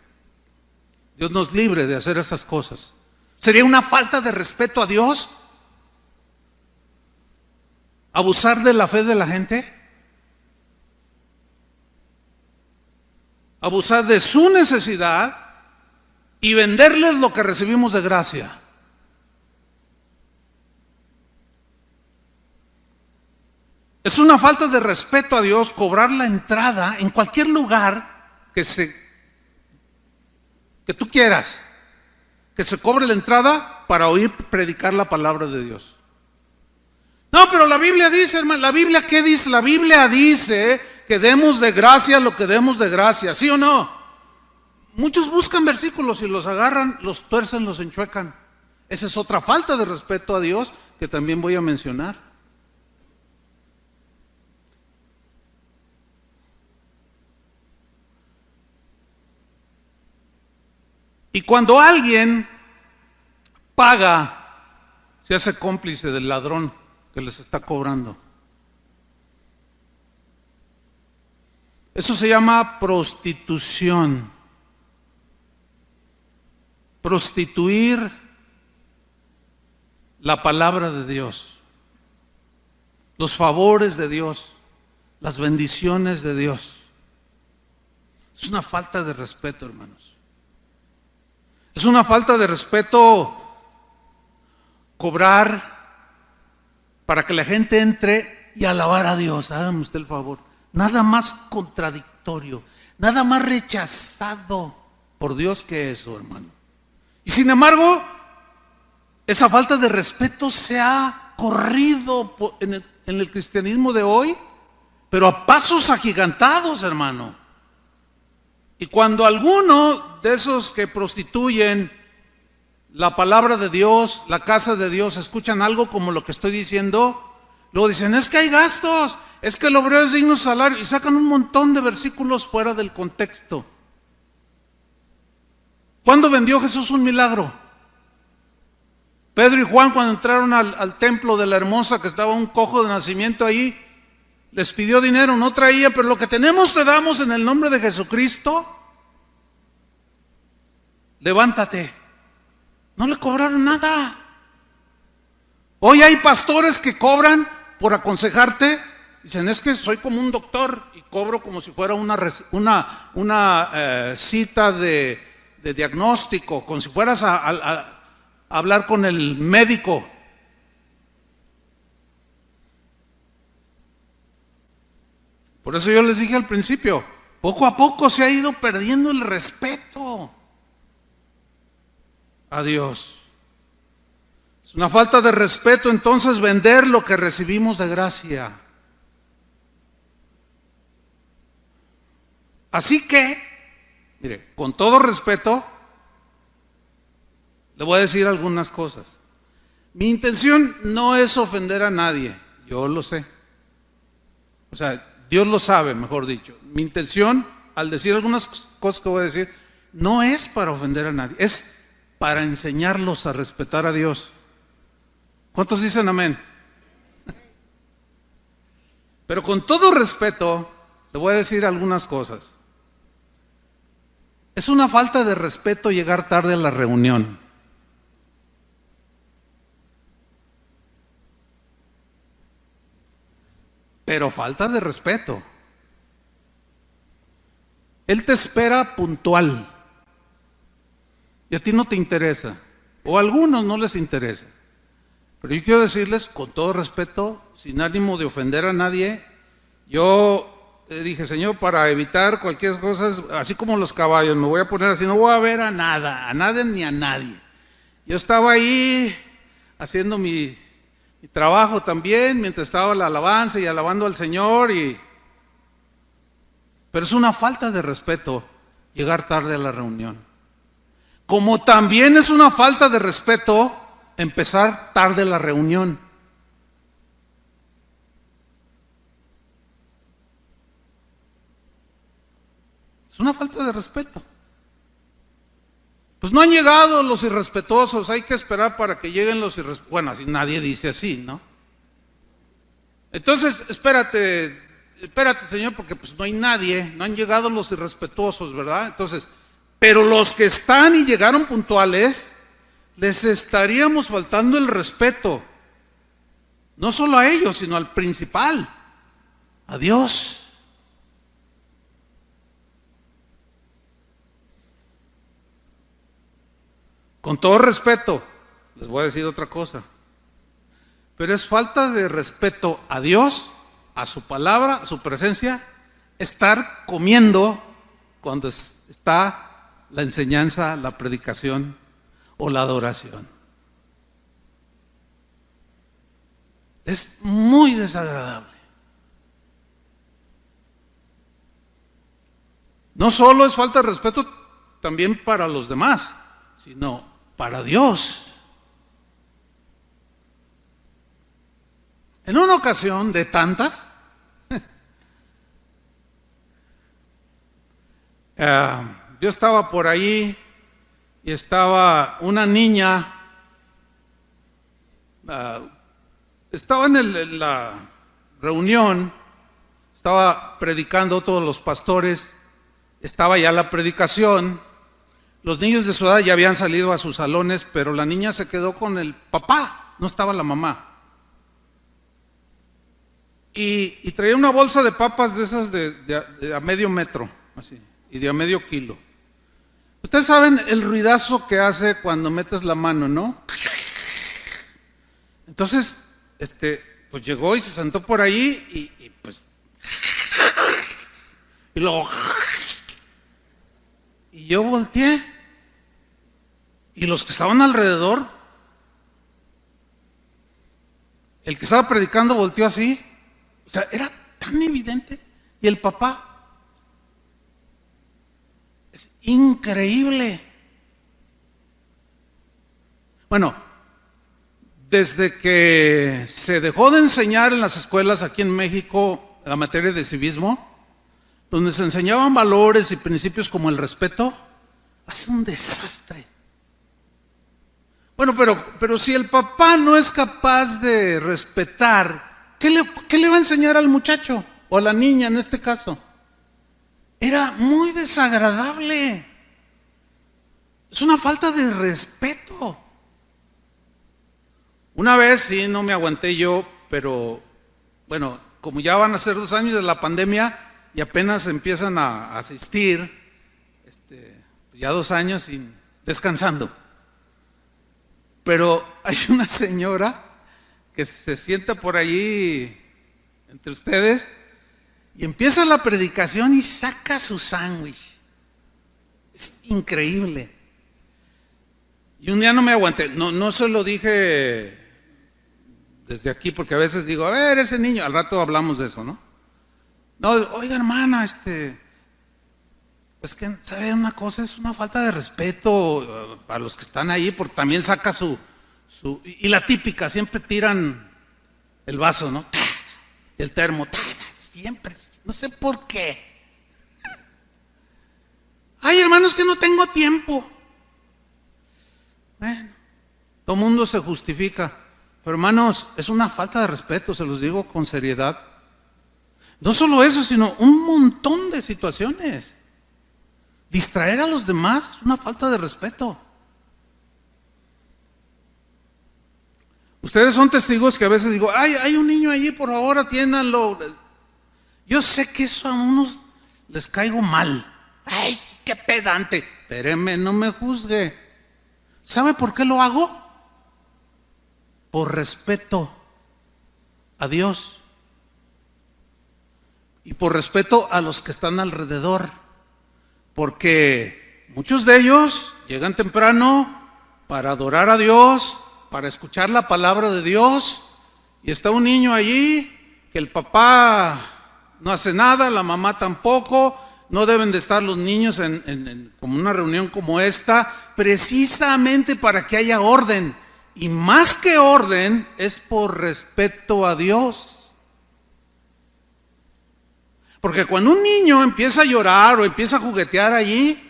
Dios nos libre de hacer esas cosas. ¿Sería una falta de respeto a Dios abusar de la fe de la gente? Abusar de su necesidad y venderles lo que recibimos de gracia. Es una falta de respeto a Dios cobrar la entrada en cualquier lugar que tú quieras, que se cobre la entrada para oír predicar la palabra de Dios. No, pero la Biblia dice, hermano, ¿la Biblia qué dice? La Biblia dice que demos de gracia lo que demos de gracia, ¿sí o no? Muchos buscan versículos y los agarran, los tuercen, los enchuecan. Esa es otra falta de respeto a Dios que también voy a mencionar. Y cuando alguien paga, se hace cómplice del ladrón que les está cobrando. Eso se llama prostitución. Prostituir la palabra de Dios, los favores de Dios, las bendiciones de Dios. Es una falta de respeto, hermanos. Es una falta de respeto cobrar para que la gente entre y alabar a Dios. Hágame usted el favor. Nada más contradictorio, nada más rechazado por Dios que eso, hermano. Y sin embargo, esa falta de respeto se ha corrido en el cristianismo de hoy, pero a pasos agigantados, hermano. Y cuando alguno de esos que prostituyen la palabra de Dios, la casa de Dios, escuchan algo como lo que estoy diciendo, luego dicen, es que hay gastos, es que el obrero es digno de salario, y sacan un montón de versículos fuera del contexto. ¿Cuándo vendió Jesús un milagro? Pedro y Juan, cuando entraron al templo de la Hermosa, que estaba un cojo de nacimiento ahí, les pidió dinero, no traía, pero lo que tenemos te damos en el nombre de Jesucristo. Levántate. No le cobraron nada. Hoy hay pastores que cobran por aconsejarte. Dicen, es que soy como un doctor y cobro como si fuera una cita de diagnóstico, como si fueras a hablar con el médico. Por eso yo les dije al principio, poco a poco se ha ido perdiendo el respeto a Dios. Es una falta de respeto entonces vender lo que recibimos de gracia. Así que, mire, con todo respeto, le voy a decir algunas cosas. Mi intención no es ofender a nadie, yo lo sé. O sea, Dios lo sabe, mejor dicho. Mi intención, al decir algunas cosas que voy a decir, no es para ofender a nadie, es para enseñarlos a respetar a Dios. ¿Cuántos dicen amén? Pero con todo respeto, le voy a decir algunas cosas. Es una falta de respeto llegar tarde a la reunión. Pero falta de respeto. Él te espera puntual y a ti no te interesa, o a algunos no les interesa. Pero yo quiero decirles con todo respeto, sin ánimo de ofender a nadie, yo dije, Señor, para evitar cualquier cosa, así como los caballos, me voy a poner así, no voy a ver a nadie ni a nadie. Yo estaba ahí haciendo mi trabajo también, mientras estaba la alabanza y alabando al Señor, pero es una falta de respeto llegar tarde a la reunión. Como también es una falta de respeto empezar tarde la reunión. Es una falta de respeto. Pues no han llegado los irrespetuosos, hay que esperar para que lleguen los irrespetuosos. Bueno, así nadie dice así, ¿no? Entonces, espérate Señor, porque pues no hay nadie, no han llegado los irrespetuosos, ¿verdad? Entonces, pero los que están y llegaron puntuales, les estaríamos faltando el respeto, no solo a ellos, sino al principal, a Dios. Con todo respeto, les voy a decir otra cosa, pero es falta de respeto a Dios, a su palabra, a su presencia, estar comiendo cuando está la enseñanza, la predicación o la adoración. Es muy desagradable. No solo es falta de respeto también para los demás, sino para Dios. En una ocasión de tantas, yo estaba por ahí y estaba una niña, estaba en la reunión, estaba predicando todos los pastores, estaba ya la predicación. Los niños de su edad ya habían salido a sus salones, pero la niña se quedó con el papá, no estaba la mamá. Y traía una bolsa de papas de esas de a medio metro, así, y de a medio kilo. Ustedes saben el ruidazo que hace cuando metes la mano, ¿no? Entonces, pues llegó y se sentó por ahí y pues, y luego, y yo volteé. Y los que estaban alrededor, el que estaba predicando volteó así, o sea, era tan evidente. Y el papá, es increíble. Bueno, desde que se dejó de enseñar en las escuelas aquí en México la materia de civismo, donde se enseñaban valores y principios como el respeto, hace un desastre. Bueno, pero si el papá no es capaz de respetar, ¿qué le va a enseñar al muchacho? O a la niña en este caso. Era muy desagradable. Es una falta de respeto. Una vez, sí, no me aguanté yo, pero bueno, como ya van a ser 2 años de la pandemia y apenas empiezan a asistir, ya 2 años descansando. Pero hay una señora que se sienta por allí entre ustedes Y empieza la predicación y saca su sándwich. Es increíble. Y un día no me aguanté, no se lo dije desde aquí, porque a veces digo, a ver, ese niño, al rato hablamos de eso, ¿no? No, oiga hermana, es que, ¿sabe una cosa? Es una falta de respeto a los que están ahí, porque también saca y la típica, siempre tiran el vaso, ¿no? El termo, siempre, no sé por qué. Ay, hermano, es que no tengo tiempo. Bueno, todo mundo se justifica, pero hermanos, es una falta de respeto, se los digo con seriedad. No solo eso, sino un montón de situaciones. Distraer a los demás es una falta de respeto. Ustedes son testigos que a veces digo, ay, hay un niño allí, por favor, atiéndanlo. Yo sé que eso a unos les caigo mal. Ay, sí, qué pedante. Espéreme, no me juzgue. ¿Sabe por qué lo hago? Por respeto a Dios y por respeto a los que están alrededor, porque muchos de ellos llegan temprano para adorar a Dios, para escuchar la palabra de Dios, y está un niño allí que el papá no hace nada, la mamá tampoco. No deben de estar los niños en como una reunión como esta, precisamente para que haya orden. Y más que orden, es por respeto a Dios. Porque cuando un niño empieza a llorar o empieza a juguetear allí,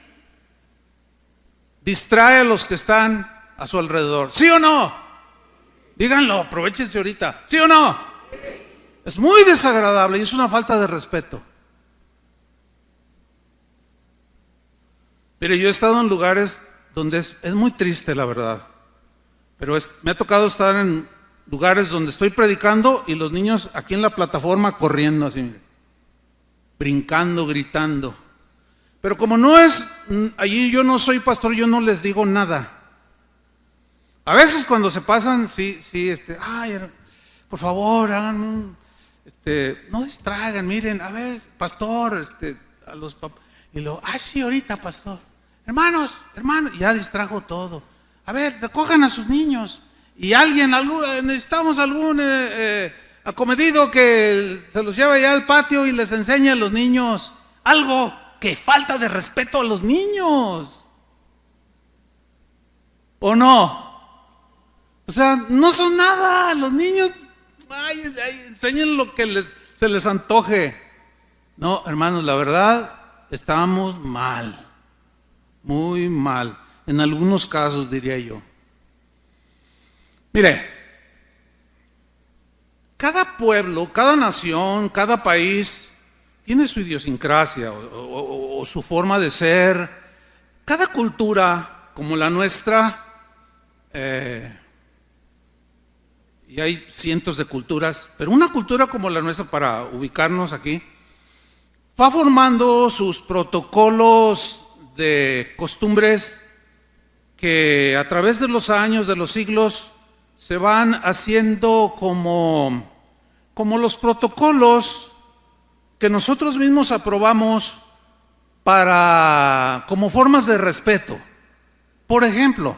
distrae a los que están a su alrededor. ¿Sí o no? Díganlo, aprovechense ahorita. ¿Sí o no? Es muy desagradable y es una falta de respeto. Mire, yo he estado en lugares donde es muy triste, la verdad, pero me ha tocado estar en lugares donde estoy predicando y los niños aquí en la plataforma corriendo así, mire, brincando, gritando. Pero como no es, allí yo no soy pastor, yo no les digo nada. A veces cuando se pasan, sí, ay, por favor, hagan no distraigan, miren, a ver, pastor, a los papás. Y luego, sí, ahorita, pastor. Hermanos, ya distrajo todo. A ver, recojan a sus niños. Y necesitamos algún acomedido que se los lleve allá al patio y les enseñe a los niños algo. Que falta de respeto a los niños. ¿O no? O sea, no son nada. Los niños, enseñen lo que se les antoje. No, hermanos, la verdad, estamos mal, muy mal, en algunos casos diría yo. Mire, cada pueblo, cada nación, cada país tiene su idiosincrasia o su forma de ser. Cada cultura, como la nuestra, y hay cientos de culturas, pero una cultura como la nuestra, para ubicarnos aquí, va formando sus protocolos de costumbres que a través de los años, de los siglos, se van haciendo como los protocolos que nosotros mismos aprobamos como formas de respeto. Por ejemplo,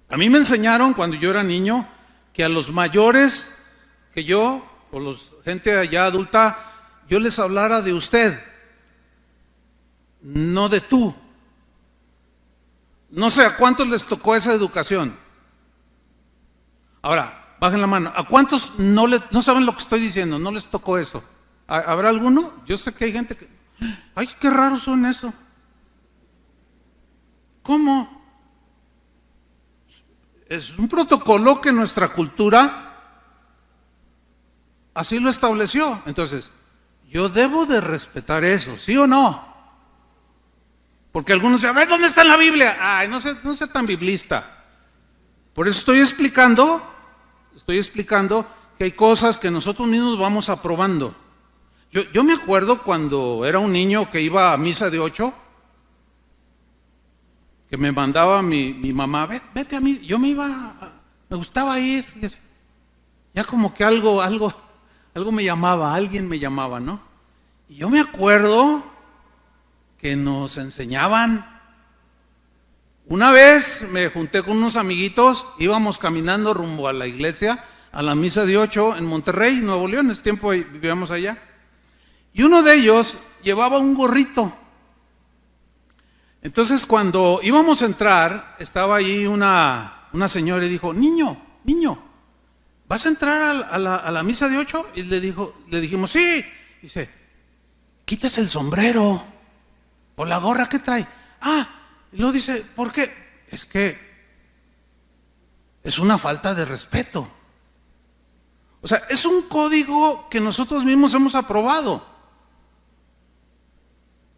a mí me enseñaron cuando yo era niño que a los mayores que yo, o gente allá adulta, yo les hablara de usted, no de tú. No sé a cuántos les tocó esa educación. Ahora, bajen la mano. ¿A cuántos no saben lo que estoy diciendo? ¿No les tocó eso? ¿Habrá alguno? Yo sé que hay gente que, ay, qué raros son eso. ¿Cómo? Es un protocolo que nuestra cultura así lo estableció. Entonces, yo debo de respetar eso, ¿sí o no? Porque algunos dicen, a ver, ¿dónde está en la Biblia? Ay, no sé tan biblista. Por eso estoy explicando que hay cosas que nosotros mismos vamos aprobando. Yo me acuerdo cuando era un niño que iba a misa de 8, que me mandaba mi mamá, vete a mí. Yo me gustaba ir. Ya como que algo algo me llamaba, alguien me llamaba, ¿no? Y yo me acuerdo que nos enseñaban. Una vez me junté con unos amiguitos, íbamos caminando rumbo a la iglesia, a la misa de 8 en Monterrey, Nuevo León, en ese tiempo vivíamos allá. Y uno de ellos llevaba un gorrito. Entonces cuando íbamos a entrar, estaba allí una señora y dijo, niño, ¿vas a entrar a la misa de 8? Y le dijimos, sí. Dice, quítese el sombrero o la gorra que trae. Y luego dice, ¿por qué? Es que es una falta de respeto. O sea, es un código que nosotros mismos hemos aprobado.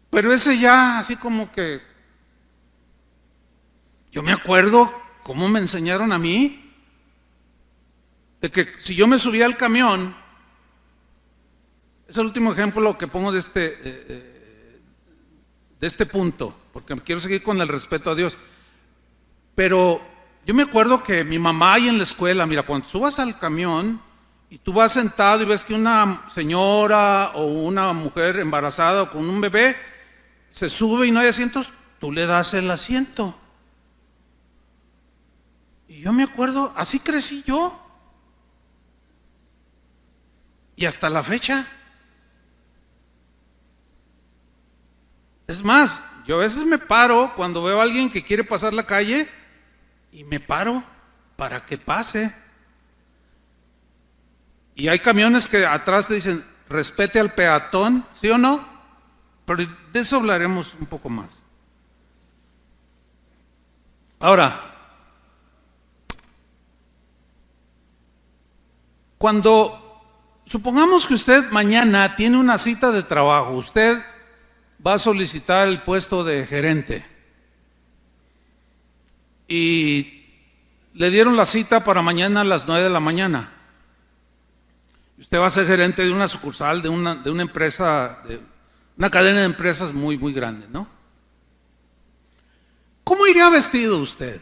Pero ese ya así como que, yo me acuerdo cómo me enseñaron a mí, de que si yo me subía al camión, es el último ejemplo que pongo de este punto, porque quiero seguir con el respeto a Dios. Pero yo me acuerdo que mi mamá ahí en la escuela, mira, cuando subas al camión y tú vas sentado y ves que una señora o una mujer embarazada o con un bebé se sube y no hay asientos, tú le das el asiento. Y yo me acuerdo, así crecí yo. Y hasta la fecha. Es más, yo a veces me paro cuando veo a alguien que quiere pasar la calle y me paro para que pase. Y hay camiones que atrás te dicen, respete al peatón, ¿sí o no? Pero de eso hablaremos un poco más. Ahora, supongamos que usted mañana tiene una cita de trabajo, usted va a solicitar el puesto de gerente y le dieron la cita para mañana a las 9 de la mañana. Usted va a ser gerente de una sucursal, de una empresa, de una cadena de empresas muy, muy grande, ¿no? ¿Cómo iría vestido usted?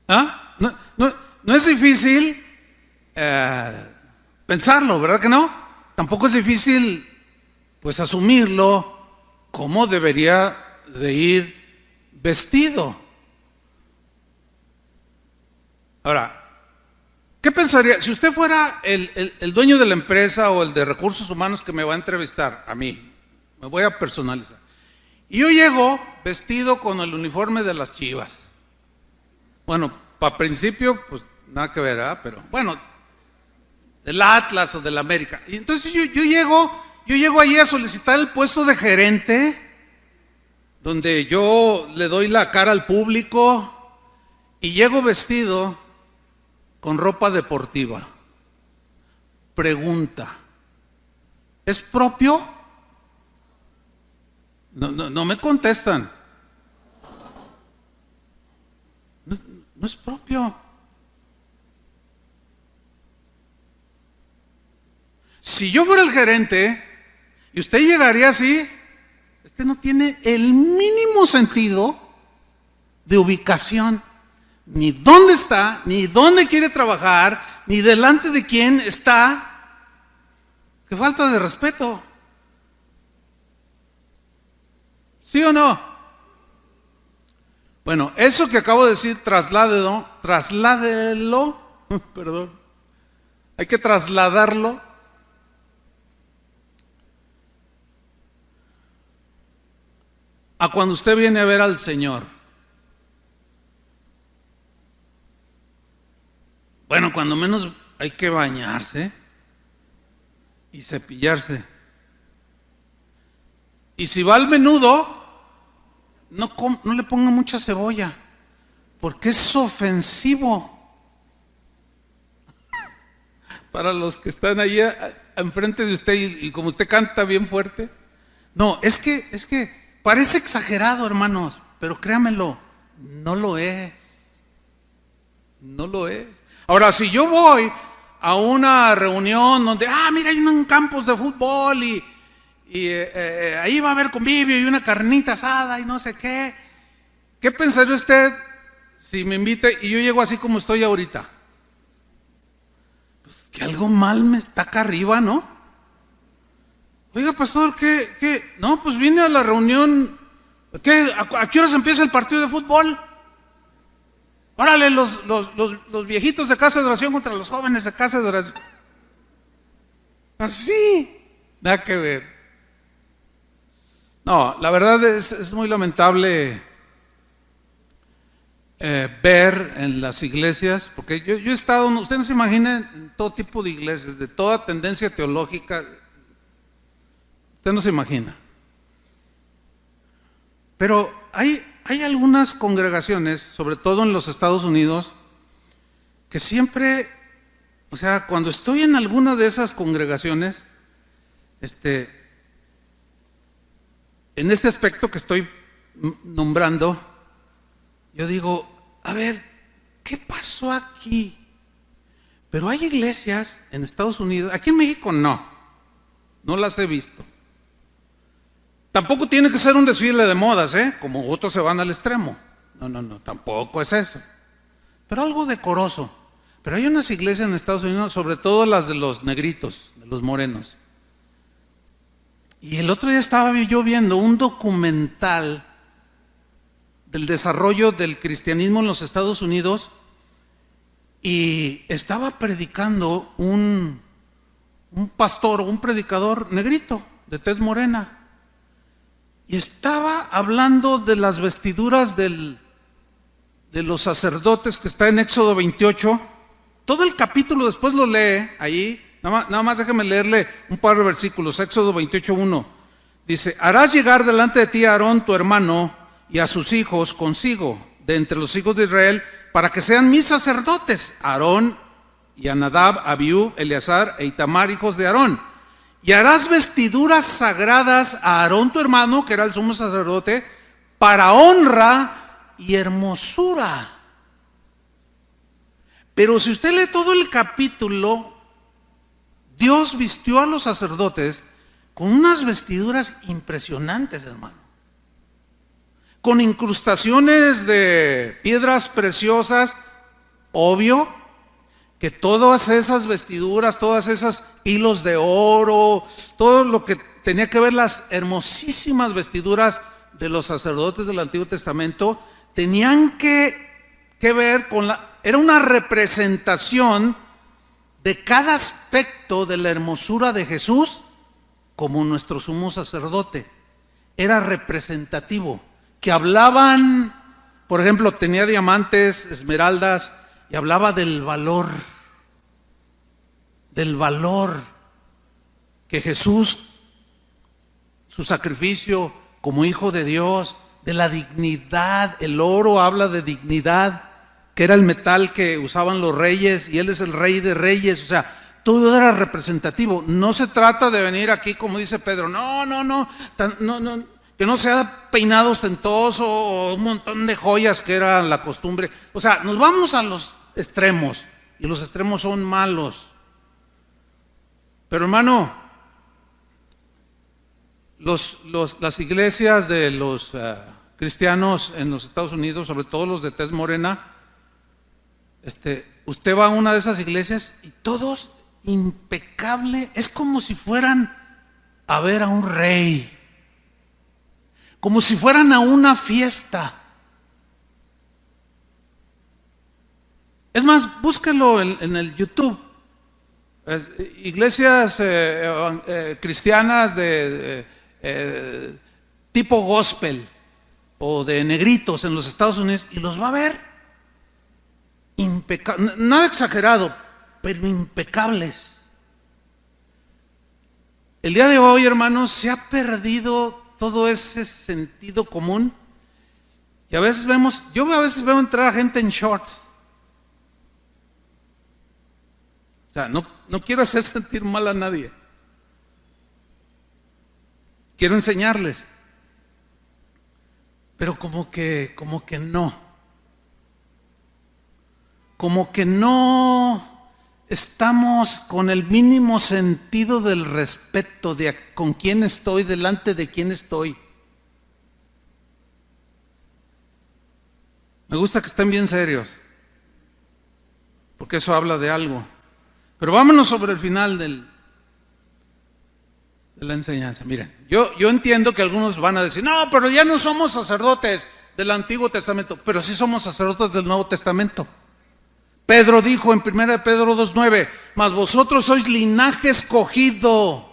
No es difícil pensarlo, ¿verdad que no? Tampoco es difícil pues asumirlo cómo debería de ir vestido. Ahora, ¿qué pensaría? Si usted fuera el dueño de la empresa o el de recursos humanos que me va a entrevistar, a mí, me voy a personalizar. Y yo llego vestido con el uniforme de las Chivas. Bueno, para principio, pues nada que ver, ¿verdad? Pero bueno, del Atlas o del América. Y entonces yo llego ahí a solicitar el puesto de gerente, donde yo le doy la cara al público y llego vestido con ropa deportiva. Pregunta, ¿es propio? No me contestan. No es propio. Si yo fuera el gerente y usted llegaría así, este no tiene el mínimo sentido de ubicación, ni dónde está, ni dónde quiere trabajar, ni delante de quién está. Qué falta de respeto. ¿Sí o no? Bueno, eso que acabo de decir, trasládelo, perdón, hay que trasladarlo a cuando usted viene a ver al Señor. Bueno, cuando menos hay que bañarse y cepillarse. Y si va al menudo, no le ponga mucha cebolla, porque es ofensivo para los que están allí enfrente de usted y como usted canta bien fuerte. No, es que parece exagerado, hermanos, pero créamelo, no lo es. No lo es. Ahora, si yo voy a una reunión donde, mira, hay un campus de fútbol y ahí va a haber convivio y una carnita asada y no sé qué. ¿Qué pensaría usted si me invita y yo llego así como estoy ahorita, pues que algo mal me está acá arriba, ¿no? Oiga, pastor, ¿qué? No, pues vine a la reunión. ¿A qué horas empieza el partido de fútbol? Órale, los viejitos de casa de oración contra los jóvenes de casa de oración. Así, nada que ver. No, la verdad es muy lamentable ver en las iglesias, porque yo he estado, usted no se imagina, en todo tipo de iglesias, de toda tendencia teológica, usted no se imagina. Pero hay algunas congregaciones, sobre todo en los Estados Unidos, que siempre, o sea, cuando estoy en alguna de esas congregaciones, en este aspecto que estoy nombrando, yo digo, a ver, ¿qué pasó aquí? Pero hay iglesias en Estados Unidos, aquí en México no las he visto. Tampoco tiene que ser un desfile de modas, como otros se van al extremo. No, tampoco es eso. Pero algo decoroso. Pero hay unas iglesias en Estados Unidos, sobre todo las de los negritos, de los morenos. Y el otro día estaba yo viendo un documental del desarrollo del cristianismo en los Estados Unidos y estaba predicando un pastor, un predicador negrito, de tez morena. Y estaba hablando de las vestiduras de los sacerdotes, que está en Éxodo 28. Todo el capítulo después lo lee allí. Nada más déjeme leerle un par de versículos. Éxodo 28:1. Dice: harás llegar delante de ti a Aarón tu hermano y a sus hijos consigo, de entre los hijos de Israel, para que sean mis sacerdotes. Aarón y a Nadab, Abiú, Eleazar e Itamar, hijos de Aarón. Y harás vestiduras sagradas a Aarón tu hermano, que era el sumo sacerdote, para honra y hermosura. Pero si usted lee todo el capítulo, Dios vistió a los sacerdotes con unas vestiduras impresionantes, hermano. Con incrustaciones de piedras preciosas, obvio que todas esas vestiduras, todas esas hilos de oro, todo lo que tenía que ver las hermosísimas vestiduras de los sacerdotes del Antiguo Testamento, tenían que ver con era una representación de cada aspecto de la hermosura de Jesús como nuestro sumo sacerdote. Era representativo, que hablaban, por ejemplo, tenía diamantes, esmeraldas, y hablaba del valor que Jesús, su sacrificio como hijo de Dios, de la dignidad. El oro habla de dignidad, que era el metal que usaban los reyes, y él es el rey de reyes. O sea, todo era representativo. No se trata de venir aquí como dice Pedro, no, que no sea peinado ostentoso o un montón de joyas que era la costumbre. O sea, nos vamos a los extremos, y los extremos son malos. Pero hermano, las iglesias de los cristianos en los Estados Unidos, sobre todo los de tez morena, usted va a una de esas iglesias y todos impecable, es como si fueran a ver a un rey, como si fueran a una fiesta. Es más, búsquelo en el YouTube. Iglesias cristianas de tipo gospel o de negritos en los Estados Unidos, y los va a ver impecables, nada exagerado, pero impecables. El día de hoy, hermanos, se ha perdido todo ese sentido común, y a veces yo a veces veo entrar a gente en shorts. O sea, no quiero hacer sentir mal a nadie. Quiero enseñarles. Pero como que no. Como que no estamos con el mínimo sentido del respeto de con quién estoy, delante de quién estoy. Me gusta que estén bien serios, porque eso habla de algo. Pero vámonos sobre el final de la enseñanza. Miren, yo entiendo que algunos van a decir, no, pero ya no somos sacerdotes del Antiguo Testamento, pero sí somos sacerdotes del Nuevo Testamento. Pedro dijo en 1 Pedro 2:9, mas vosotros sois linaje escogido,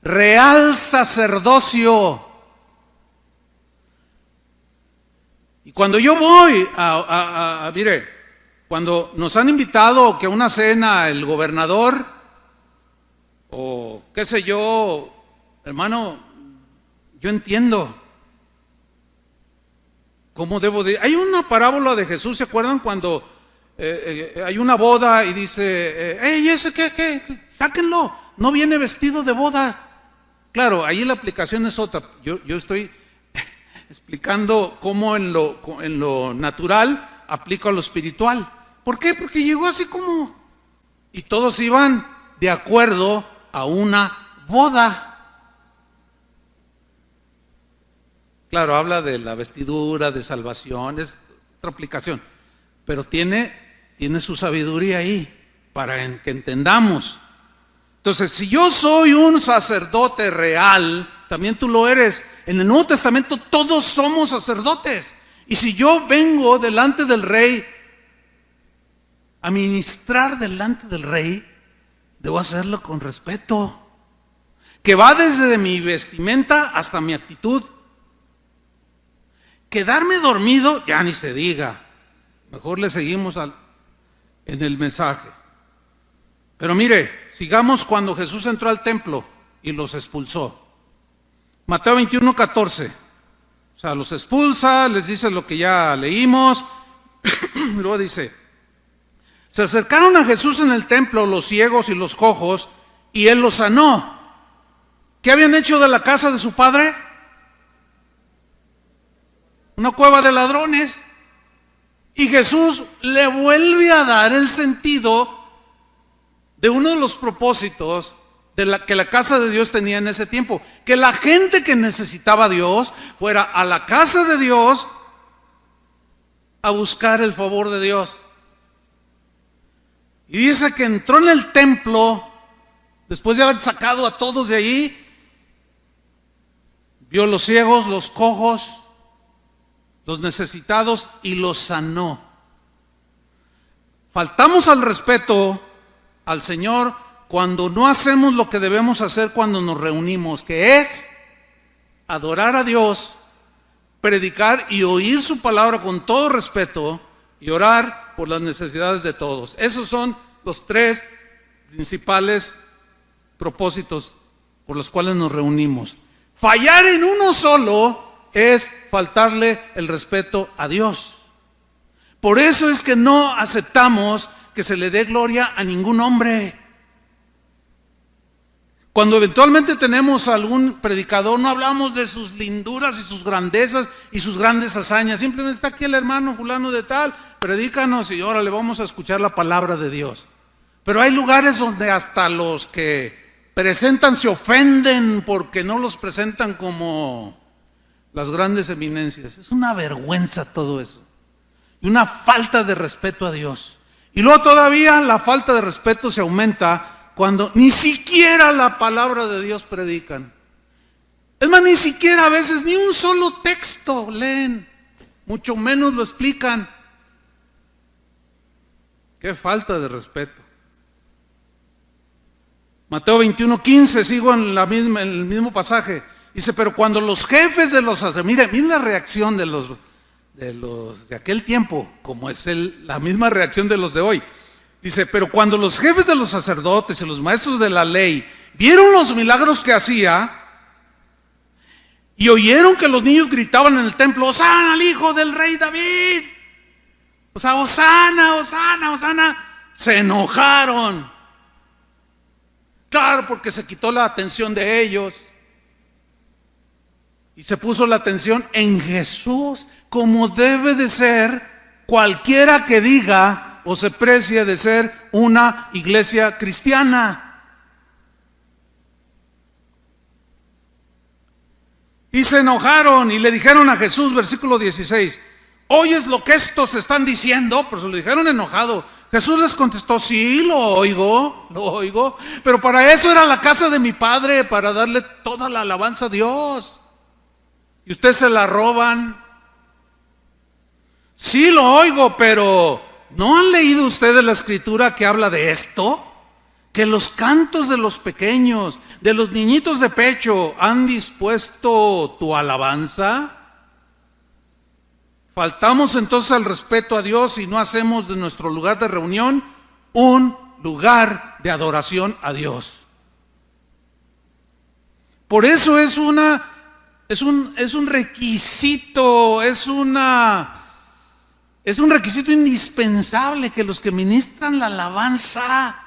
real sacerdocio. Y cuando yo voy mire, cuando nos han invitado que a una cena el gobernador, o qué sé yo, hermano, yo entiendo cómo debo de... Hay una parábola de Jesús, ¿se acuerdan? Cuando hay una boda y dice, hey, ¿ese qué? Sáquenlo, no viene vestido de boda. Claro, ahí la aplicación es otra. Yo estoy explicando cómo en lo natural aplico a lo espiritual. ¿Por qué? Porque llegó así como... Y todos iban de acuerdo a una boda. Claro, habla de la vestidura, de salvación, es otra aplicación. Pero tiene su sabiduría ahí, para que entendamos. Entonces, si yo soy un sacerdote real, también tú lo eres. En el Nuevo Testamento todos somos sacerdotes. Y si yo vengo delante del rey a ministrar delante del rey, debo hacerlo con respeto, que va desde mi vestimenta hasta mi actitud. Quedarme dormido, ya ni se diga. Mejor le seguimos en el mensaje. Pero mire, sigamos cuando Jesús entró al templo y los expulsó. Mateo 21:14. O sea, los expulsa, les dice lo que ya leímos. Luego dice, se acercaron a Jesús en el templo los ciegos y los cojos, y él los sanó. ¿Qué habían hecho de la casa de su padre? Una cueva de ladrones. Y Jesús le vuelve a dar el sentido de uno de los propósitos que la casa de Dios tenía en ese tiempo, que la gente que necesitaba a Dios fuera a la casa de Dios a buscar el favor de Dios. Y dice que entró en el templo después de haber sacado a todos de allí, vio los ciegos, los cojos, los necesitados y los sanó. Faltamos al respeto al Señor cuando no hacemos lo que debemos hacer cuando nos reunimos, que es adorar a Dios, predicar y oír su palabra con todo respeto y orar por las necesidades de todos. Esos son los tres principales propósitos por los cuales nos reunimos. Fallar en uno solo es faltarle el respeto a Dios. Por eso es que no aceptamos que se le dé gloria a ningún hombre. Cuando eventualmente tenemos algún predicador, no hablamos de sus linduras y sus grandezas y sus grandes hazañas. Simplemente está aquí el hermano fulano de tal, predícanos y ahora le vamos a escuchar la palabra de Dios. Pero hay lugares donde hasta los que presentan se ofenden porque no los presentan como las grandes eminencias. Es una vergüenza todo eso. Y una falta de respeto a Dios. Y luego todavía la falta de respeto se aumenta cuando ni siquiera la palabra de Dios predican. Es más, ni siquiera a veces ni un solo texto leen, mucho menos lo explican. Qué falta de respeto. Mateo 21:15, sigo en el mismo pasaje. Dice, pero cuando los jefes de los sacerdotes, miren la reacción de los de aquel tiempo, como es la misma reacción de los de hoy. Dice, pero cuando los jefes de los sacerdotes y los maestros de la ley vieron los milagros que hacía y oyeron que los niños gritaban en el templo, Hosana al hijo del rey David, o sea, Hosana, Hosana, Hosana, se enojaron. Claro, porque se quitó la atención de ellos y se puso la atención en Jesús, como debe de ser cualquiera que diga o se precie de ser una iglesia cristiana. Y se enojaron y le dijeron a Jesús, versículo 16, ¿oyes lo que estos están diciendo? Pero se lo dijeron enojado. Jesús les contestó, sí, lo oigo, pero para eso era la casa de mi Padre, para darle toda la alabanza a Dios. Y ustedes se la roban. Sí, lo oigo, pero ¿no han leído ustedes la escritura que habla de esto? Que los cantos de los pequeños, de los niñitos de pecho, han dispuesto tu alabanza. Faltamos entonces al respeto a Dios y no hacemos de nuestro lugar de reunión un lugar de adoración a Dios. Por eso es un requisito, es un requisito indispensable que los que ministran la alabanza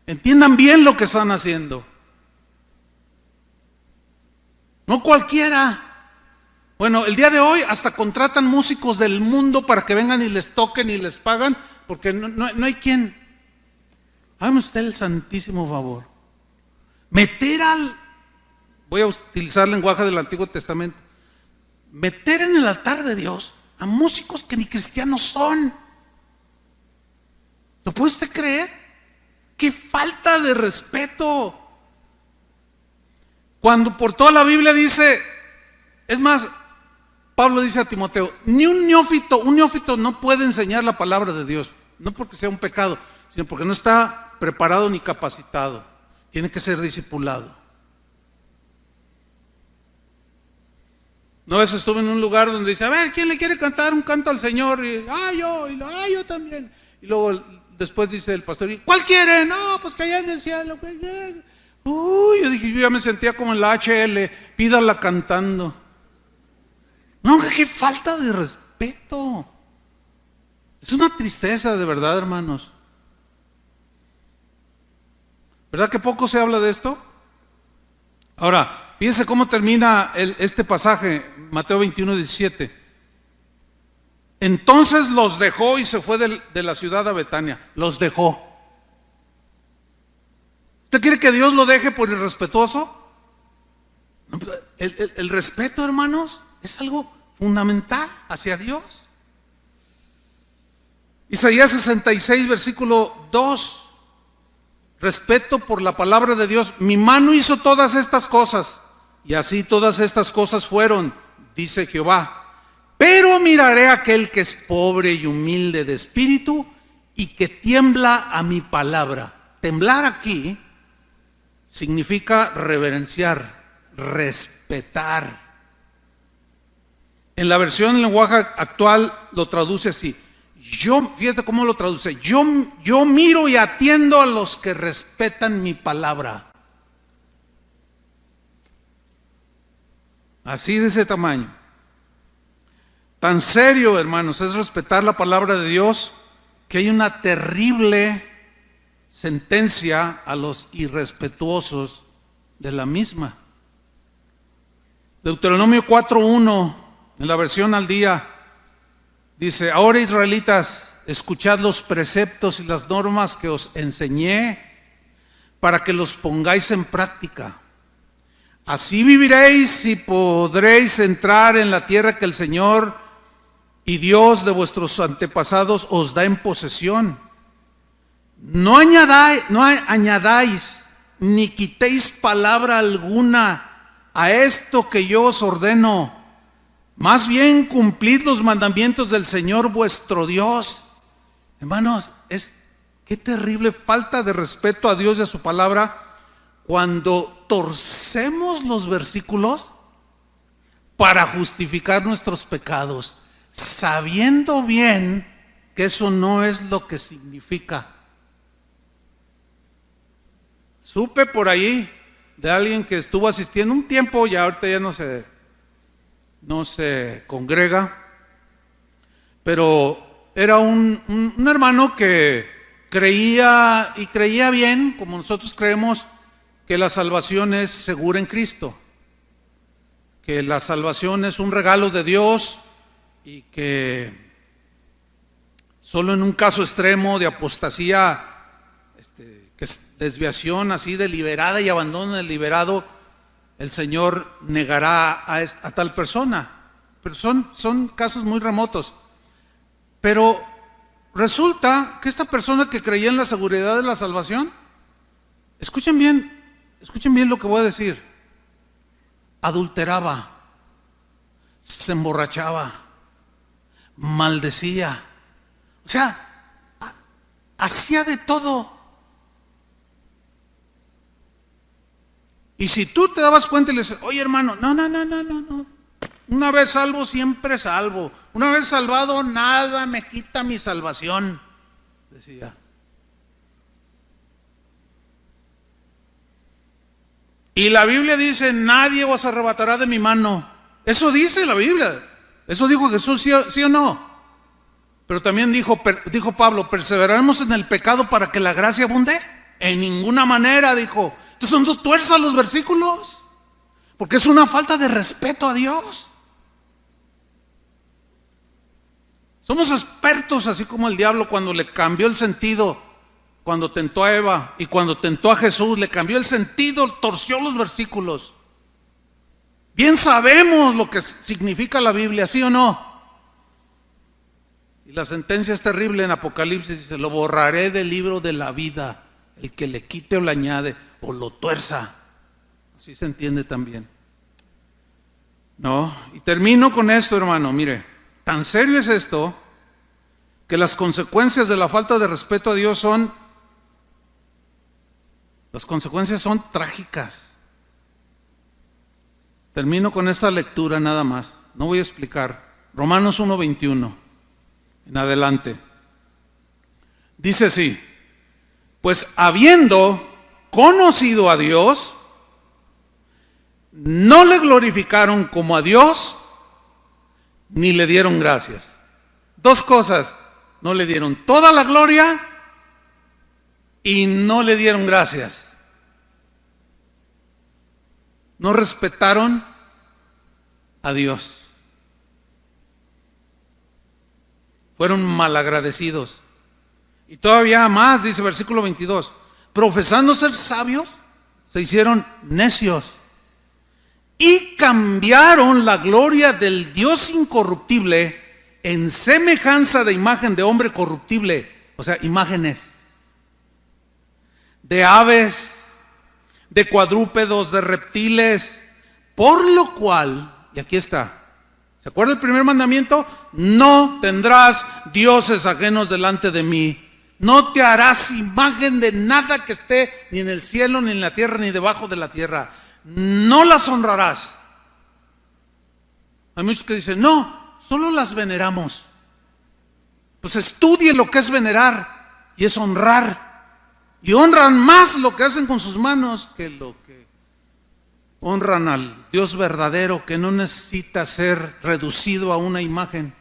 entiendan bien lo que están haciendo. No cualquiera. Bueno, el día de hoy hasta contratan músicos del mundo para que vengan y les toquen y les pagan, porque no hay quien. Hágame usted el santísimo favor. Voy a utilizar lenguaje del Antiguo Testamento, meter en el altar de Dios a músicos que ni cristianos son. ¿Lo puede usted creer? ¡Qué falta de respeto! Cuando por toda la Biblia dice, es más, Pablo dice a Timoteo, ni un neófito no puede enseñar la palabra de Dios, no porque sea un pecado, sino porque no está preparado ni capacitado, tiene que ser discipulado. Una vez estuve en un lugar donde dice, a ver, ¿quién le quiere cantar un canto al Señor? Y yo también. Y luego después dice el pastor, ¿cuál quiere? No, pues que allá en el cielo. Yo dije, yo ya me sentía como en la HL, pídala cantando. No, qué falta de respeto. Es una tristeza de verdad, hermanos. ¿Verdad que poco se habla de esto? Ahora, fíjense cómo termina este pasaje, Mateo 21:17. Entonces los dejó y se fue de la ciudad a Betania. Los dejó. ¿Usted quiere que Dios lo deje por irrespetuoso? El respeto, hermanos, es algo fundamental hacia Dios. Isaías 66, versículo 2. Respeto por la palabra de Dios. Mi mano hizo todas estas cosas, y así todas estas cosas fueron, dice Jehová. Pero miraré a aquel que es pobre y humilde de espíritu y que tiembla a mi palabra. Temblar aquí significa reverenciar, respetar. En la versión en lenguaje actual lo traduce así. Fíjate cómo lo traduce. Yo miro y atiendo a los que respetan mi palabra. Así de ese tamaño. Tan serio, hermanos, es respetar la palabra de Dios, que hay una terrible sentencia a los irrespetuosos de la misma. Deuteronomio 4:1, en la versión al día, dice: ahora, israelitas, escuchad los preceptos y las normas que os enseñé, para que los pongáis en práctica. Así viviréis y podréis entrar en la tierra que el Señor y Dios de vuestros antepasados os da en posesión. No añadáis ni quitéis palabra alguna a esto que yo os ordeno. Más bien cumplid los mandamientos del Señor vuestro Dios. Hermanos, qué terrible falta de respeto a Dios y a su palabra cuando torcemos los versículos para justificar nuestros pecados, sabiendo bien que eso no es lo que significa. Supe por ahí de alguien que estuvo asistiendo un tiempo, y ahorita ya no se congrega, pero era un hermano que creía bien, como nosotros creemos, que la salvación es segura en Cristo, que la salvación es un regalo de Dios y que solo en un caso extremo de apostasía, que es desviación así deliberada y abandono deliberado, el Señor negará a tal persona. Pero son casos muy remotos. Pero resulta que esta persona que creía en la seguridad de la salvación, escuchen bien lo que voy a decir, adulteraba, se emborrachaba, maldecía, o sea, hacía de todo. Y si tú te dabas cuenta y le dices, oye hermano, no, una vez salvo, siempre salvo, una vez salvado, nada me quita mi salvación, decía. Y la Biblia dice, nadie os arrebatará de mi mano. Eso dice la Biblia, eso dijo Jesús, sí o no. Pero también dijo Pablo, perseveraremos en el pecado para que la gracia abunde. En ninguna manera, dijo. Entonces no tuerzas los versículos, porque es una falta de respeto a Dios. Somos expertos, así como el diablo cuando le cambió el sentido, cuando tentó a Eva y cuando tentó a Jesús, le cambió el sentido, torció los versículos. Bien sabemos lo que significa la Biblia, ¿sí o no? Y la sentencia es terrible en Apocalipsis, dice, lo borraré del libro de la vida, el que le quite o le añade o lo tuerza. Así se entiende también. No, y termino con esto, hermano, mire, tan serio es esto que las consecuencias de la falta de respeto a Dios son trágicas. Termino con esta lectura nada más, no voy a explicar. Romanos 1:21 en adelante. Dice así: pues habiendo conocido a Dios, no le glorificaron como a Dios, ni le dieron gracias. Dos cosas: no le dieron toda la gloria y no le dieron gracias. No respetaron a Dios. Fueron malagradecidos. Y todavía más, dice versículo 22, profesando ser sabios, se hicieron necios y cambiaron la gloria del Dios incorruptible en semejanza de imagen de hombre corruptible, o sea, imágenes de aves, de cuadrúpedos, de reptiles, por lo cual, y aquí está, ¿se acuerda el primer mandamiento? No tendrás dioses ajenos delante de mí. No te harás imagen de nada que esté ni en el cielo, ni en la tierra, ni debajo de la tierra. No las honrarás. Hay muchos que dicen, no, solo las veneramos. Pues estudie lo que es venerar y es honrar. Y honran más lo que hacen con sus manos que lo que honran al Dios verdadero, que no necesita ser reducido a una imagen.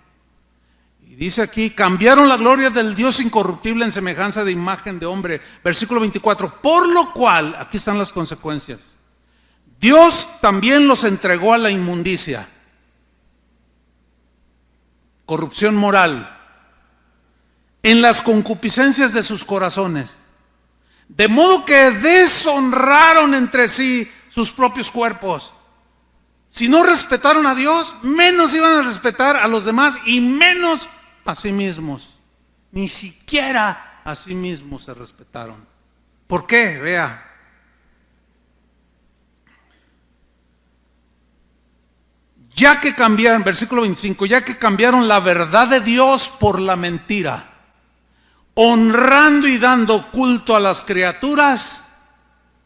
Y dice aquí, cambiaron la gloria del Dios incorruptible en semejanza de imagen de hombre. Versículo 24, por lo cual, aquí están las consecuencias, Dios también los entregó a la inmundicia, corrupción moral, en las concupiscencias de sus corazones, de modo que deshonraron entre sí sus propios cuerpos. Si no respetaron a Dios, menos iban a respetar a los demás y menos a sí mismos. Ni siquiera a sí mismos se respetaron. ¿Por qué? Vea. Ya que cambiaron, versículo 25, ya que cambiaron la verdad de Dios por la mentira, honrando y dando culto a las criaturas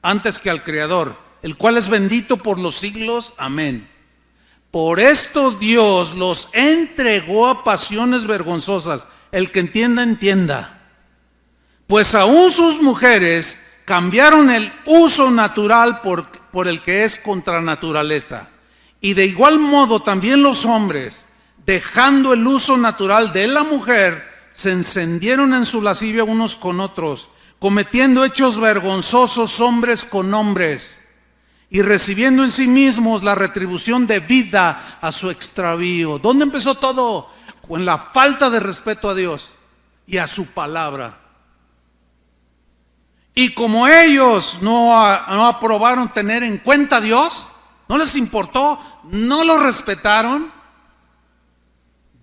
antes que al Creador, el cual es bendito por los siglos. Amén. Por esto Dios los entregó a pasiones vergonzosas. El que entienda, entienda. Pues aún sus mujeres cambiaron el uso natural por el que es contra naturaleza. Y de igual modo también los hombres, dejando el uso natural de la mujer, se encendieron en su lascivia unos con otros, cometiendo hechos vergonzosos hombres con hombres, y recibiendo en sí mismos la retribución debida a su extravío. ¿Dónde empezó todo? Con la falta de respeto a Dios y a su palabra. Y como ellos no aprobaron tener en cuenta a Dios, no les importó, no los respetaron.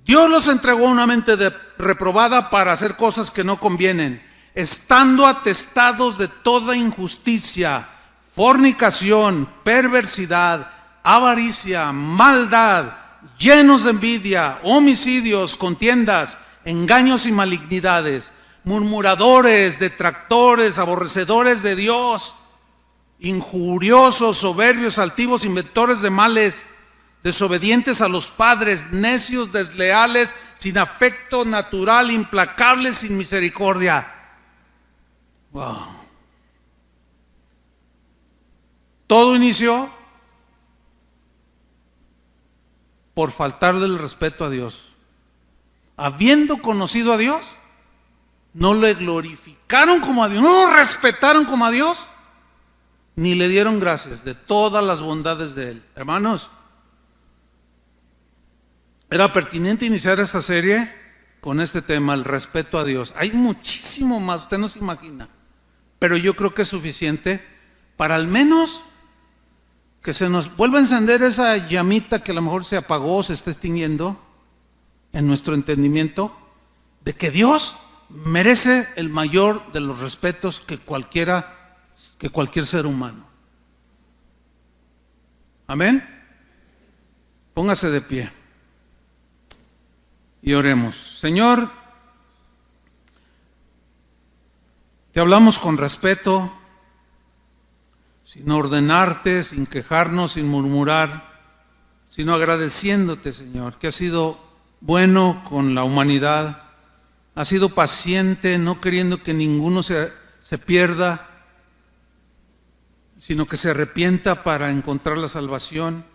Dios los entregó a una mente reprobada para hacer cosas que no convienen, estando atestados de toda injusticia, fornicación, perversidad, avaricia, maldad, llenos de envidia, homicidios, contiendas, engaños y malignidades, murmuradores, detractores, aborrecedores de Dios, injuriosos, soberbios, altivos, inventores de males, desobedientes a los padres, necios, desleales, sin afecto natural, implacables, sin misericordia. Wow. Todo inició por faltarle el respeto a Dios. Habiendo conocido a Dios, no le glorificaron como a Dios, no lo respetaron como a Dios, ni le dieron gracias de todas las bondades de Él. Hermanos, era pertinente iniciar esta serie con este tema, el respeto a Dios. Hay muchísimo más, usted no se imagina, pero yo creo que es suficiente para al menos que se nos vuelva a encender esa llamita que a lo mejor se apagó, se está extinguiendo en nuestro entendimiento, de que Dios merece el mayor de los respetos que cualquier ser humano. Amén. Póngase de pie y oremos. Señor, te hablamos con respeto, sin ordenarte, sin quejarnos, sin murmurar, sino agradeciéndote, Señor, que has sido bueno con la humanidad, has sido paciente, no queriendo que ninguno se pierda, sino que se arrepienta para encontrar la salvación.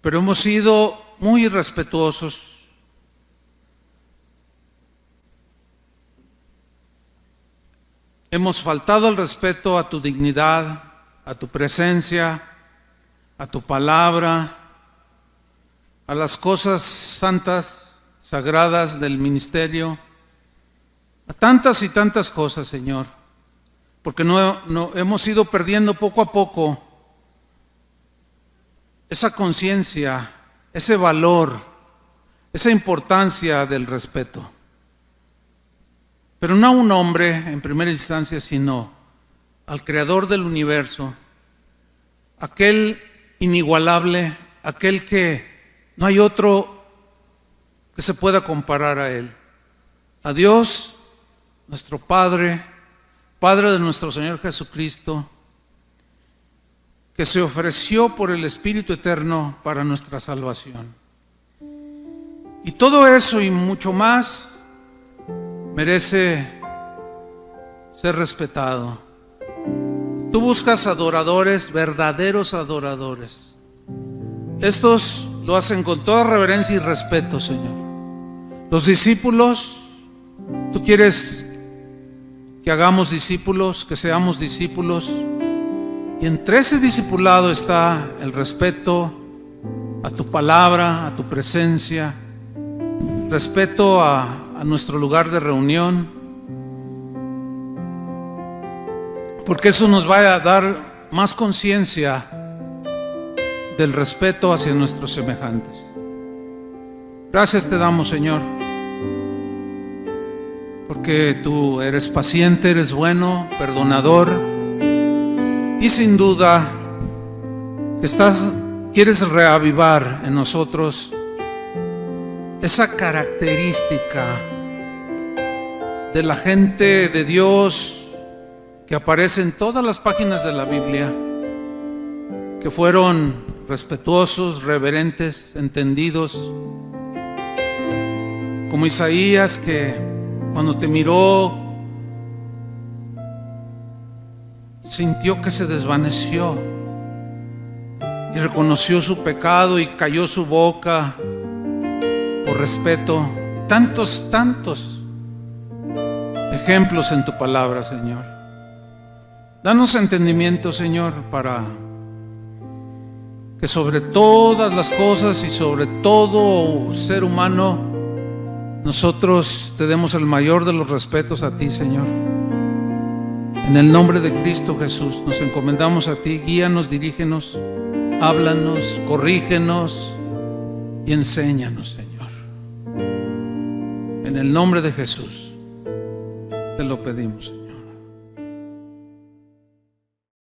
Pero hemos sido muy irrespetuosos. Hemos faltado el respeto a tu dignidad, a tu presencia, a tu palabra, a las cosas santas, sagradas del ministerio, a tantas y tantas cosas, Señor, porque no hemos ido perdiendo poco a poco esa conciencia, ese valor, esa importancia del respeto. Pero no a un hombre en primera instancia, sino al Creador del universo, aquel inigualable, aquel que no hay otro que se pueda comparar a Él. A Dios, nuestro Padre, Padre de nuestro Señor Jesucristo, que se ofreció por el Espíritu Eterno para nuestra salvación. Y todo eso y mucho más merece ser respetado. Tú buscas adoradores, verdaderos adoradores. Estos lo hacen con toda reverencia y respeto, Señor. Los discípulos, tú quieres que hagamos discípulos, que seamos discípulos. Y entre ese discipulado está el respeto a tu palabra, a tu presencia, respeto a nuestro lugar de reunión, porque eso nos va a dar más conciencia del respeto hacia nuestros semejantes. Gracias te damos, Señor, porque tú eres paciente, eres bueno, perdonador, y sin duda que quieres reavivar en nosotros esa característica de la gente de Dios que aparece en todas las páginas de la Biblia, que fueron respetuosos, reverentes, entendidos, como Isaías, que cuando te miró sintió que se desvaneció y reconoció su pecado y cayó su boca por respeto. Tantos ejemplos en tu palabra, Señor. Danos entendimiento, Señor, para que sobre todas las cosas y sobre todo ser humano, nosotros te demos el mayor de los respetos a ti, Señor. En el nombre de Cristo Jesús nos encomendamos a ti, guíanos, dirígenos. háblanos, corrígenos y enséñanos, Señor. En el nombre de Jesús te lo pedimos, Señor.